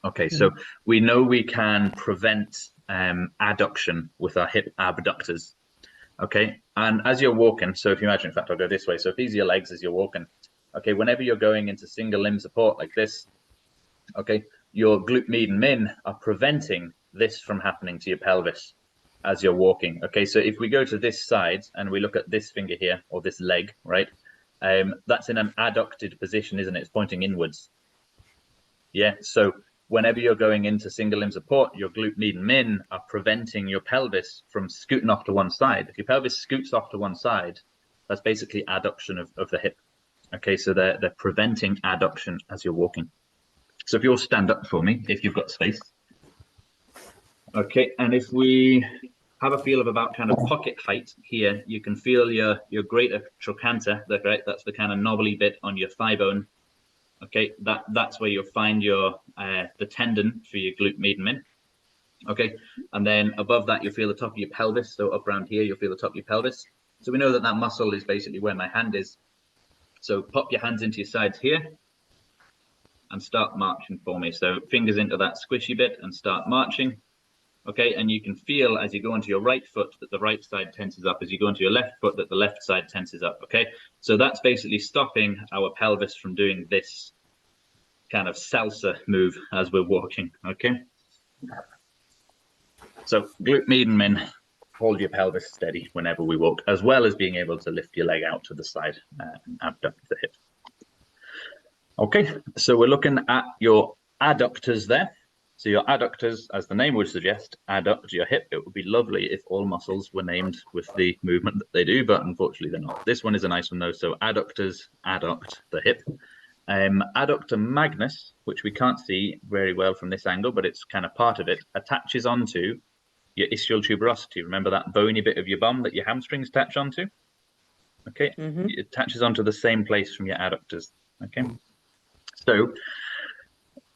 Okay, so we know we can prevent adduction with our hip abductors. Okay, and as you're walking, so if you imagine, in fact, I'll go this way. So if these are your legs as you're walking, okay, whenever you're going into single limb support like this, okay, your glute med and min are preventing this from happening to your pelvis as you're walking. Okay, so if we go to this side and we look at this finger here, or this leg, right, that's in an adducted position, isn't it? It's pointing inwards. Yeah, so whenever you're going into single limb support, your glute med and min are preventing your pelvis from scooting off to one side. If your pelvis scoots off to one side, that's basically adduction of the hip. Okay, so they're preventing adduction as you're walking. So if you'll stand up for me, if you've got space. Okay, and if we have a feel of about kind of pocket height here, you can feel your greater trochanter, right? That's the kind of knobbly bit on your thigh bone. Okay, that's where you'll find your the tendon for your glute med and min. Okay, and then above that you'll feel the top of your pelvis. So up around here you'll feel the top of your pelvis. So we know that that muscle is basically where my hand is. So pop your hands into your sides here and start marching for me. So fingers into that squishy bit and start marching. Okay, and you can feel as you go into your right foot that the right side tenses up, as you go into your left foot that the left side tenses up. Okay, so that's basically stopping our pelvis from doing this kind of salsa move as we're walking. Okay, so glute med and min, hold your pelvis steady whenever we walk, as well as being able to lift your leg out to the side and abduct the hip. Okay, so we're looking at your adductors there. So your adductors, as the name would suggest, adduct your hip. It would be lovely if all muscles were named with the movement that they do, but unfortunately they're not. This one is a nice one though. So adductors adduct the hip. Adductor magnus, which we can't see very well from this angle, but it's kind of part of it, attaches onto your ischial tuberosity. Remember that bony bit of your bum that your hamstrings attach onto? Okay, It attaches onto the same place from your adductors. Okay, so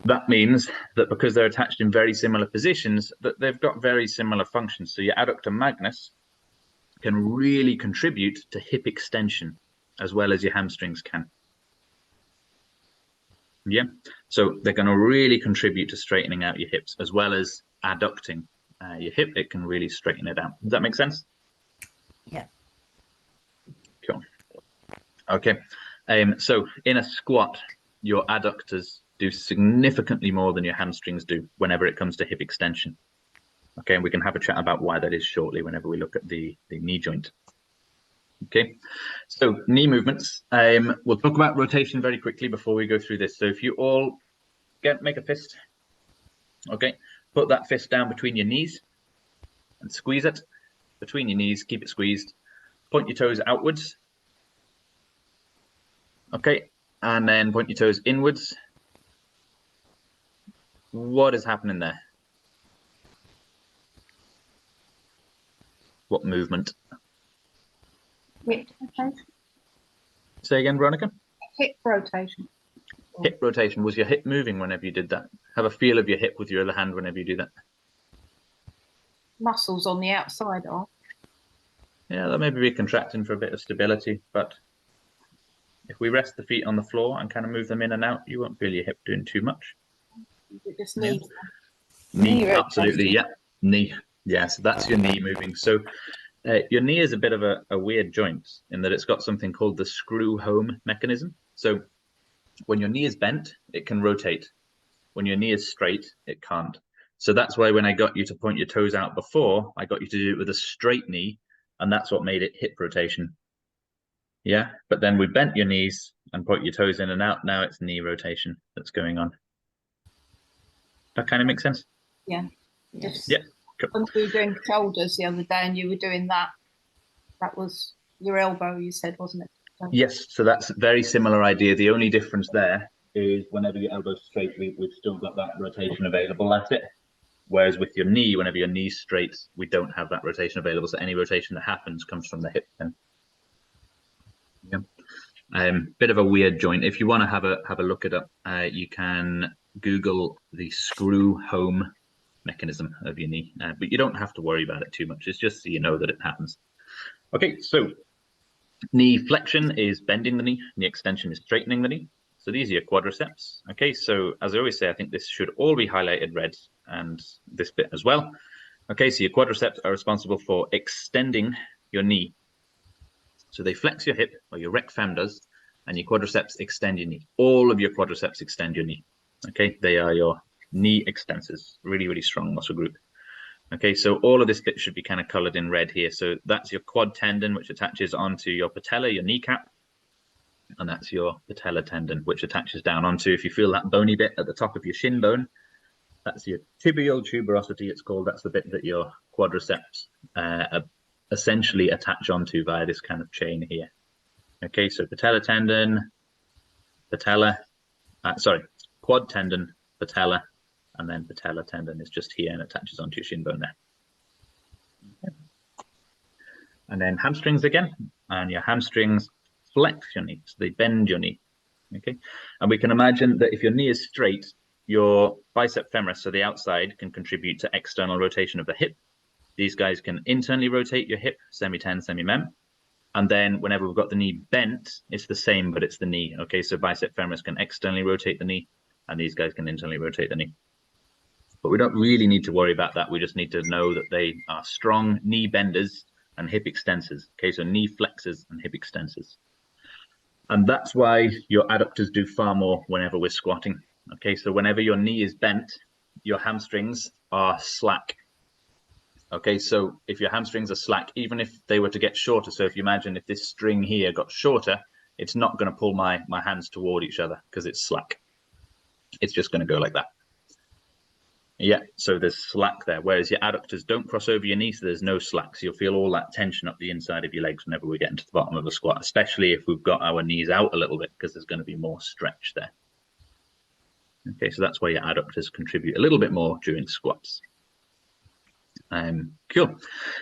that means that because they're attached in very similar positions, that they've got very similar functions. So your adductor magnus can really contribute to hip extension as well as your hamstrings can. Yeah, so they're going to really contribute to straightening out your hips as well as adducting your hip. It can really straighten it out. Does that make sense? Yeah. Cool. Okay, so in a squat, your adductors do significantly more than your hamstrings do whenever it comes to hip extension. Okay, and we can have a chat about why that is shortly whenever we look at the knee joint. Okay, so knee movements. We'll talk about rotation very quickly before we go through this. So if you all make a fist, okay, put that fist down between your knees and squeeze it between your knees, keep it squeezed. point your toes outwards. Okay, and then point your toes inwards. What is happening there? What movement? Hip rotation. Say again, Veronica. Hip rotation. Hip rotation. Was your hip moving whenever you did that? Have a feel of your hip with your other hand whenever you do that. Muscles on the outside are. Yeah, that may be contracting for a bit of stability, but if we rest the feet on the floor and kind of move them in and out, you won't feel your hip doing too much. It just Yeah. needs Knee, absolutely, yeah. Knee, yes, that's your knee moving. So your knee is a bit of a weird joint in that it's got something called the screw home mechanism. So when your knee is bent, it can rotate. When your knee is straight, it can't. So that's why when I got you to point your toes out before, I got you to do it with a straight knee, and that's what made it hip rotation. Yeah, but then we bent your knees and point your toes in and out. Now it's knee rotation that's going on. That kind of makes sense? Yeah. Yes. Yeah. Cool. When we were doing shoulders the other day and you were doing that, that was your elbow, you said, wasn't it? So, Yes, so that's a very similar idea. The only difference there is whenever your elbow's straight, we've still got that rotation available, that's it. Whereas with your knee, whenever your knee's straight, we don't have that rotation available. So any rotation that happens comes from the hip then. Yeah. Bit of a weird joint. If you want to have a look at it, you can Google the screw home mechanism of your knee, but you don't have to worry about it too much. It's just so you know that it happens. Okay, so knee flexion is bending the knee, knee extension is straightening the knee. So these are your quadriceps. Okay, so as I always say, I think this should all be highlighted red and this bit as well. Okay, so your quadriceps are responsible for extending your knee. So they flex your hip, or your rec fem does, and your quadriceps extend your knee. All of your quadriceps extend your knee. Okay, they are your knee extensors, really, really strong muscle group. Okay, so all of this bit should be kind of colored in red here. So that's your quad tendon, which attaches onto your patella, your kneecap. And that's your patella tendon, which attaches down onto, if you feel that bony bit at the top of your shin bone, that's your tibial tuberosity, it's called. That's the bit that your quadriceps essentially attach onto via this kind of chain here. Okay, so patella tendon, patella, quad tendon, patella, and then patella tendon is just here and attaches onto your shin bone there. Okay. And then hamstrings again, and your hamstrings flex your knee, so they bend your knee. Okay, and we can imagine that if your knee is straight, your bicep femoris, so the outside, can contribute to external rotation of the hip. These guys can internally rotate your hip, semi-ten, semi-mem. And then whenever we've got the knee bent, it's the same, but it's the knee. Okay, so bicep femoris can externally rotate the knee, and these guys can internally rotate the knee. But we don't really need to worry about that. We just need to know that they are strong knee benders and hip extensors. Okay, so knee flexors and hip extensors. And that's why your adductors do far more whenever we're squatting. Okay, so whenever your knee is bent, your hamstrings are slack. Okay, so if your hamstrings are slack, even if they were to get shorter, so if you imagine if this string here got shorter, it's not going to pull my hands toward each other because it's slack. It's just going to go like that. Yeah, so there's slack there, whereas your adductors don't cross over your knee, so there's no slack. So you'll feel all that tension up the inside of your legs whenever we get into the bottom of a squat, especially if we've got our knees out a little bit, because there's going to be more stretch there. Okay, so that's why your adductors contribute a little bit more during squats. Cool.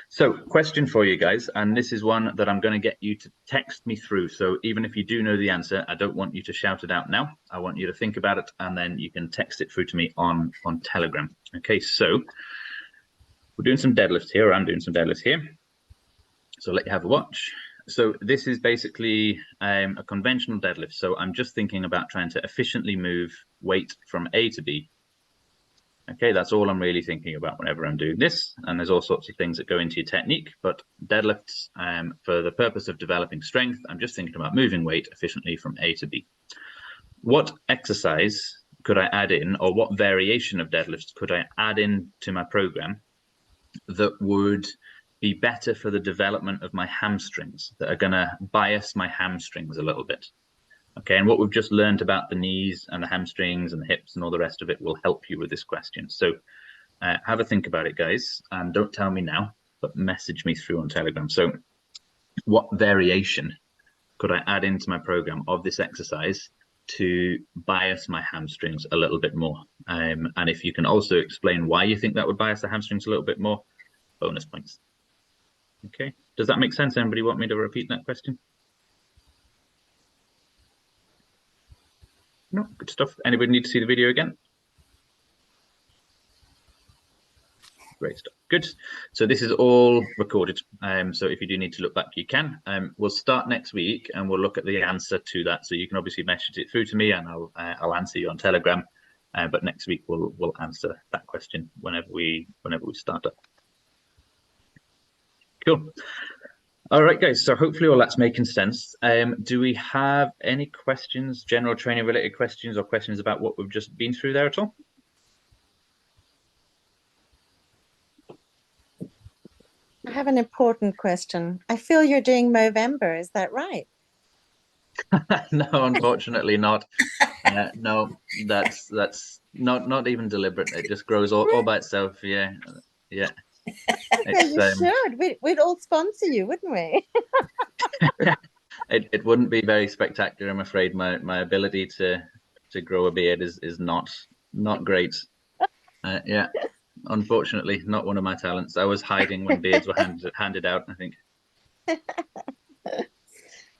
So question for you guys, and this is one that I'm going to get you to text me through. So even if you do know the answer, I don't want you to shout it out now. I want you to think about it, and then you can text it through to me on Telegram. Okay, so we're doing some deadlifts here, or I'm doing some deadlifts here. So let you have a watch. So this is basically a conventional deadlift. So I'm just thinking about trying to efficiently move weight from A to B. Okay, that's all I'm really thinking about whenever I'm doing this. And there's all sorts of things that go into your technique, but deadlifts, for the purpose of developing strength, I'm just thinking about moving weight efficiently from A to B. What exercise could I add in, or what variation of deadlifts could I add in to my program that would be better for the development of my hamstrings, that are going to bias my hamstrings a little bit? Okay, and what we've just learned about the knees and the hamstrings and the hips and all the rest of it will help you with this question. So have a think about it, guys, and don't tell me now, but message me through on Telegram. So what variation could I add into my program of this exercise to bias my hamstrings a little bit more? And if you can also explain why you think that would bias the hamstrings a little bit more, bonus points. Okay, does that make sense? Anybody want me to repeat that question? No, good stuff. Anybody need to see the video again? Great stuff. Good. So this is all recorded. So if you do need to look back, you can. We'll start next week and we'll look at the answer to that. So you can obviously message it through to me and I'll answer you on Telegram. But next week we'll answer that question whenever we start up. Cool. All right, guys. So hopefully all that's making sense. Do we have any questions, general training related questions, or questions about what we've just been through there at all? I have an important question. I feel you're doing Movember. Is that right? No, unfortunately not. No, that's not even deliberate. It just grows all by itself. Yeah. Okay, you should. We'd all sponsor you, wouldn't we? It wouldn't be very spectacular, I'm afraid. My ability to grow a beard is not great. Yeah, unfortunately, not one of my talents. I was hiding when beards were handed out, I think.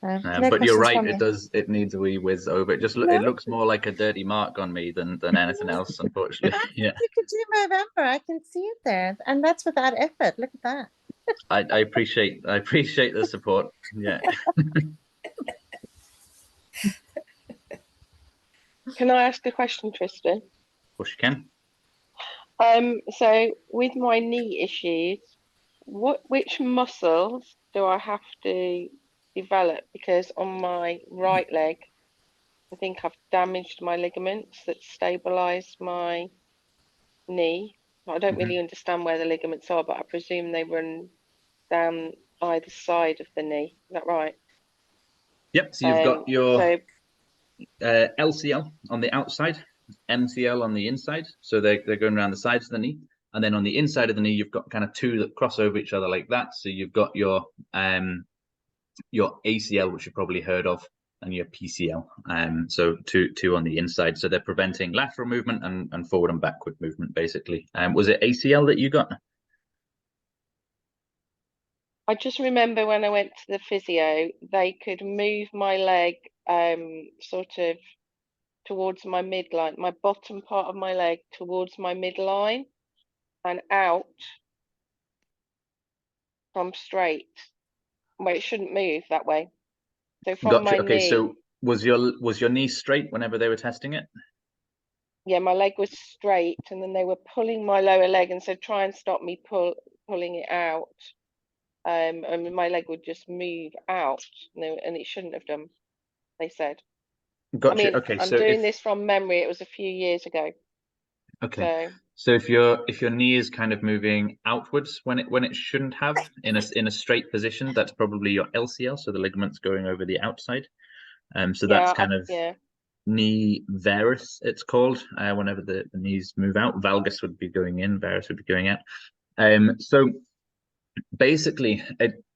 No but you're questions right. from you. It needs a wee whiz over. It looks more like a dirty mark on me than anything else, unfortunately. Yeah. You could do Movember. I can see it there, and that's without effort. Look at that. I appreciate the support. Yeah. Can I ask a question, Tristan? Of course you can. So with my knee issues, which muscles do I have to develop? Because on my right leg, I think I've damaged my ligaments that stabilize my knee. I don't really understand where the ligaments are, but I presume they run down either side of the knee. Is that right? Yep. So you've got your so LCL on the outside, MCL on the inside. So they're going around the sides of the knee. And then on the inside of the knee, you've got kind of two that cross over each other like that. So you've got your ACL, which you've probably heard of, and your PCL. So two on the inside. So they're preventing lateral movement and forward and backward movement, basically. Was it ACL that you got? I just remember when I went to the physio, they could move my leg sort of towards my midline, my bottom part of my leg towards my midline and out from straight, where it shouldn't move that way. So from Gotcha. my Okay, knee, so was your knee straight whenever they were testing it? yeah, my leg was straight, and then they were pulling my lower leg and said, try and stop me pulling it out. And my leg would just move out, and it shouldn't have done, they said. Gotcha. I mean, Okay, I'm so doing this from memory. It was a few years ago. Okay. So if your knee is kind of moving outwards when it shouldn't have in a straight position, that's probably your LCL, so the ligaments going over the outside. So that's kind of knee varus, it's called, whenever the knees move out. Valgus would be going in, varus would be going out. So basically,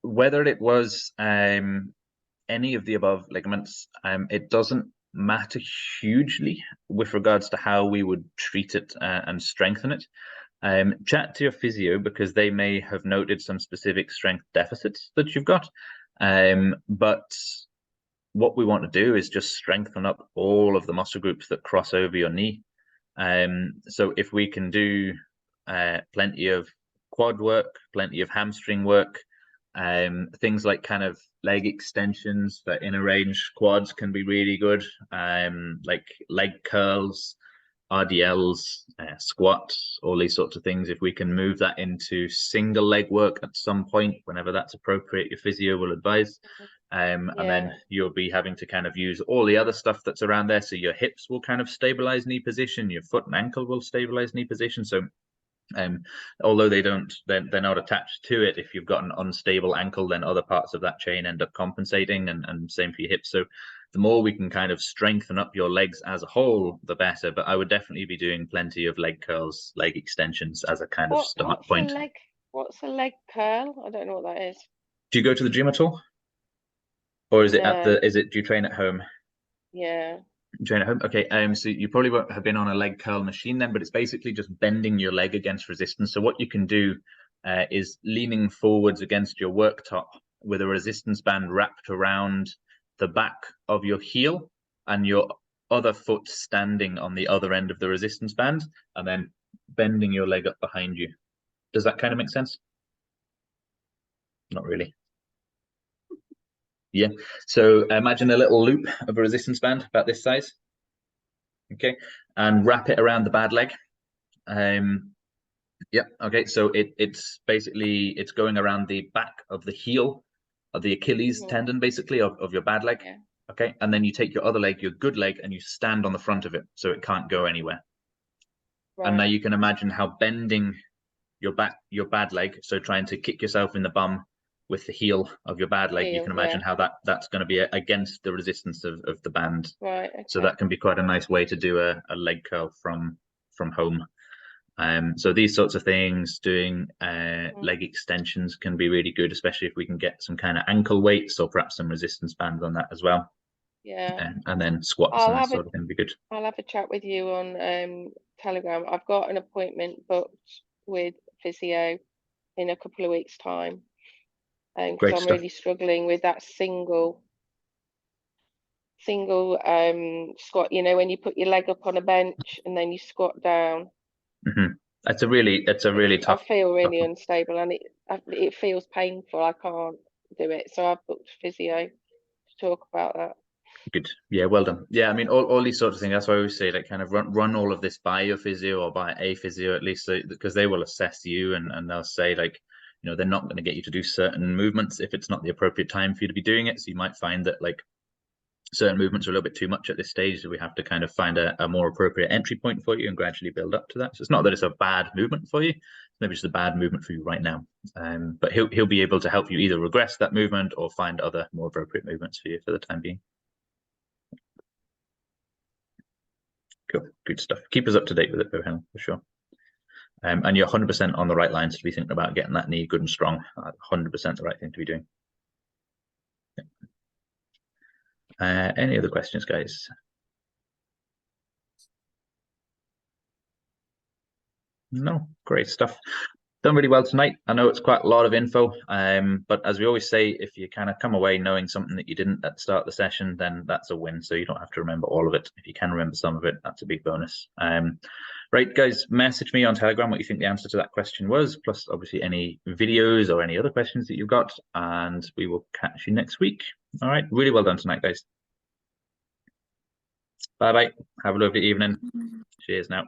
whether it was any of the above ligaments, it doesn't matter hugely with regards to how we would treat it and strengthen it. Chat to your physio, because they may have noted some specific strength deficits that you've got. But what we want to do is just strengthen up all of the muscle groups that cross over your knee. So if we can do plenty of quad work, plenty of hamstring work, things like kind of leg extensions for inner range quads can be really good, like leg curls, RDLs, squats, all these sorts of things. If we can move that into single leg work at some point, whenever that's appropriate, your physio will advise. And then you'll be having to kind of use all the other stuff that's around there. So your hips will kind of stabilize knee position, your foot and ankle will stabilize knee position. So although they're not attached to it, if you've got an unstable ankle, then other parts of that chain end up compensating, and same for your hips. So the more we can kind of strengthen up your legs as a whole, the better. But I would definitely be doing plenty of leg curls, leg extensions as a kind of start point. What's a leg curl? I don't know what that is. Do you go to the gym at all? Or is it at No. the, do you train at home? Yeah. You train at home? Okay, so you probably won't have been on a leg curl machine then, but it's basically just bending your leg against resistance. So what you can do is leaning forwards against your worktop with a resistance band wrapped around the back of your heel and your other foot standing on the other end of the resistance band, and then bending your leg up behind you. Does that kind of make sense? Not really. Yeah, so imagine a little loop of a resistance band about this size. Okay, and wrap it around the bad leg. Yep. Okay, so it's basically it's going around the back of the heel of the Achilles tendon, basically, of your bad leg. Yeah. Okay, and then you take your other leg, your good leg, and you stand on the front of it so it can't go anywhere. Right. And now you can imagine how bending your bad leg, so trying to kick yourself in the bum with the heel of your bad leg, you can imagine how that's going to be against the resistance of the band. Right. Okay. So that can be quite a nice way to do a leg curl from home. So these sorts of things, doing leg extensions can be really good, especially if we can get some kind of ankle weights or perhaps some resistance bands on that as well. Yeah. And then squats and that sort of thing would be good. I'll have a chat with you on Telegram. I've got an appointment booked with physio in a couple of weeks' time. Because I'm really struggling with that single squat, you know, when you put your leg up on a bench and then you squat down. It's a really tough. I feel really unstable, and it feels painful. I can't do it, so I've booked physio to talk about that. Good. Yeah, well done. Yeah, I mean, all these sorts of things. That's why I always say, like, kind of run all of this by your physio or by a physio at least, because they will assess you and they'll say, like, you know, they're not going to get you to do certain movements if it's not the appropriate time for you to be doing it. So you might find that, like, certain movements are a little bit too much at this stage, so we have to kind of find a more appropriate entry point for you and gradually build up to that. So it's not that it's a bad movement for you, it's maybe just a bad movement for you right now. But he'll be able to help you either regress that movement or find other more appropriate movements for you for the time being. Cool, good stuff. Keep us up to date with it, though, Helen, for sure. And you're 100% on the right lines to be thinking about getting that knee good and strong. 100% the right thing to be doing. Any other questions, guys? No, great stuff. Done really well tonight. I know it's quite a lot of info, but as we always say, if you kind of come away knowing something that you didn't at the start of the session, then that's a win. So you don't have to remember all of it. If you can remember some of it, that's a big bonus. Right, guys, message me on Telegram what you think the answer to that question was, plus obviously any videos or any other questions that you've got, and we will catch you next week. All right, really well done tonight, guys. Bye-bye. Have a lovely evening. Cheers now.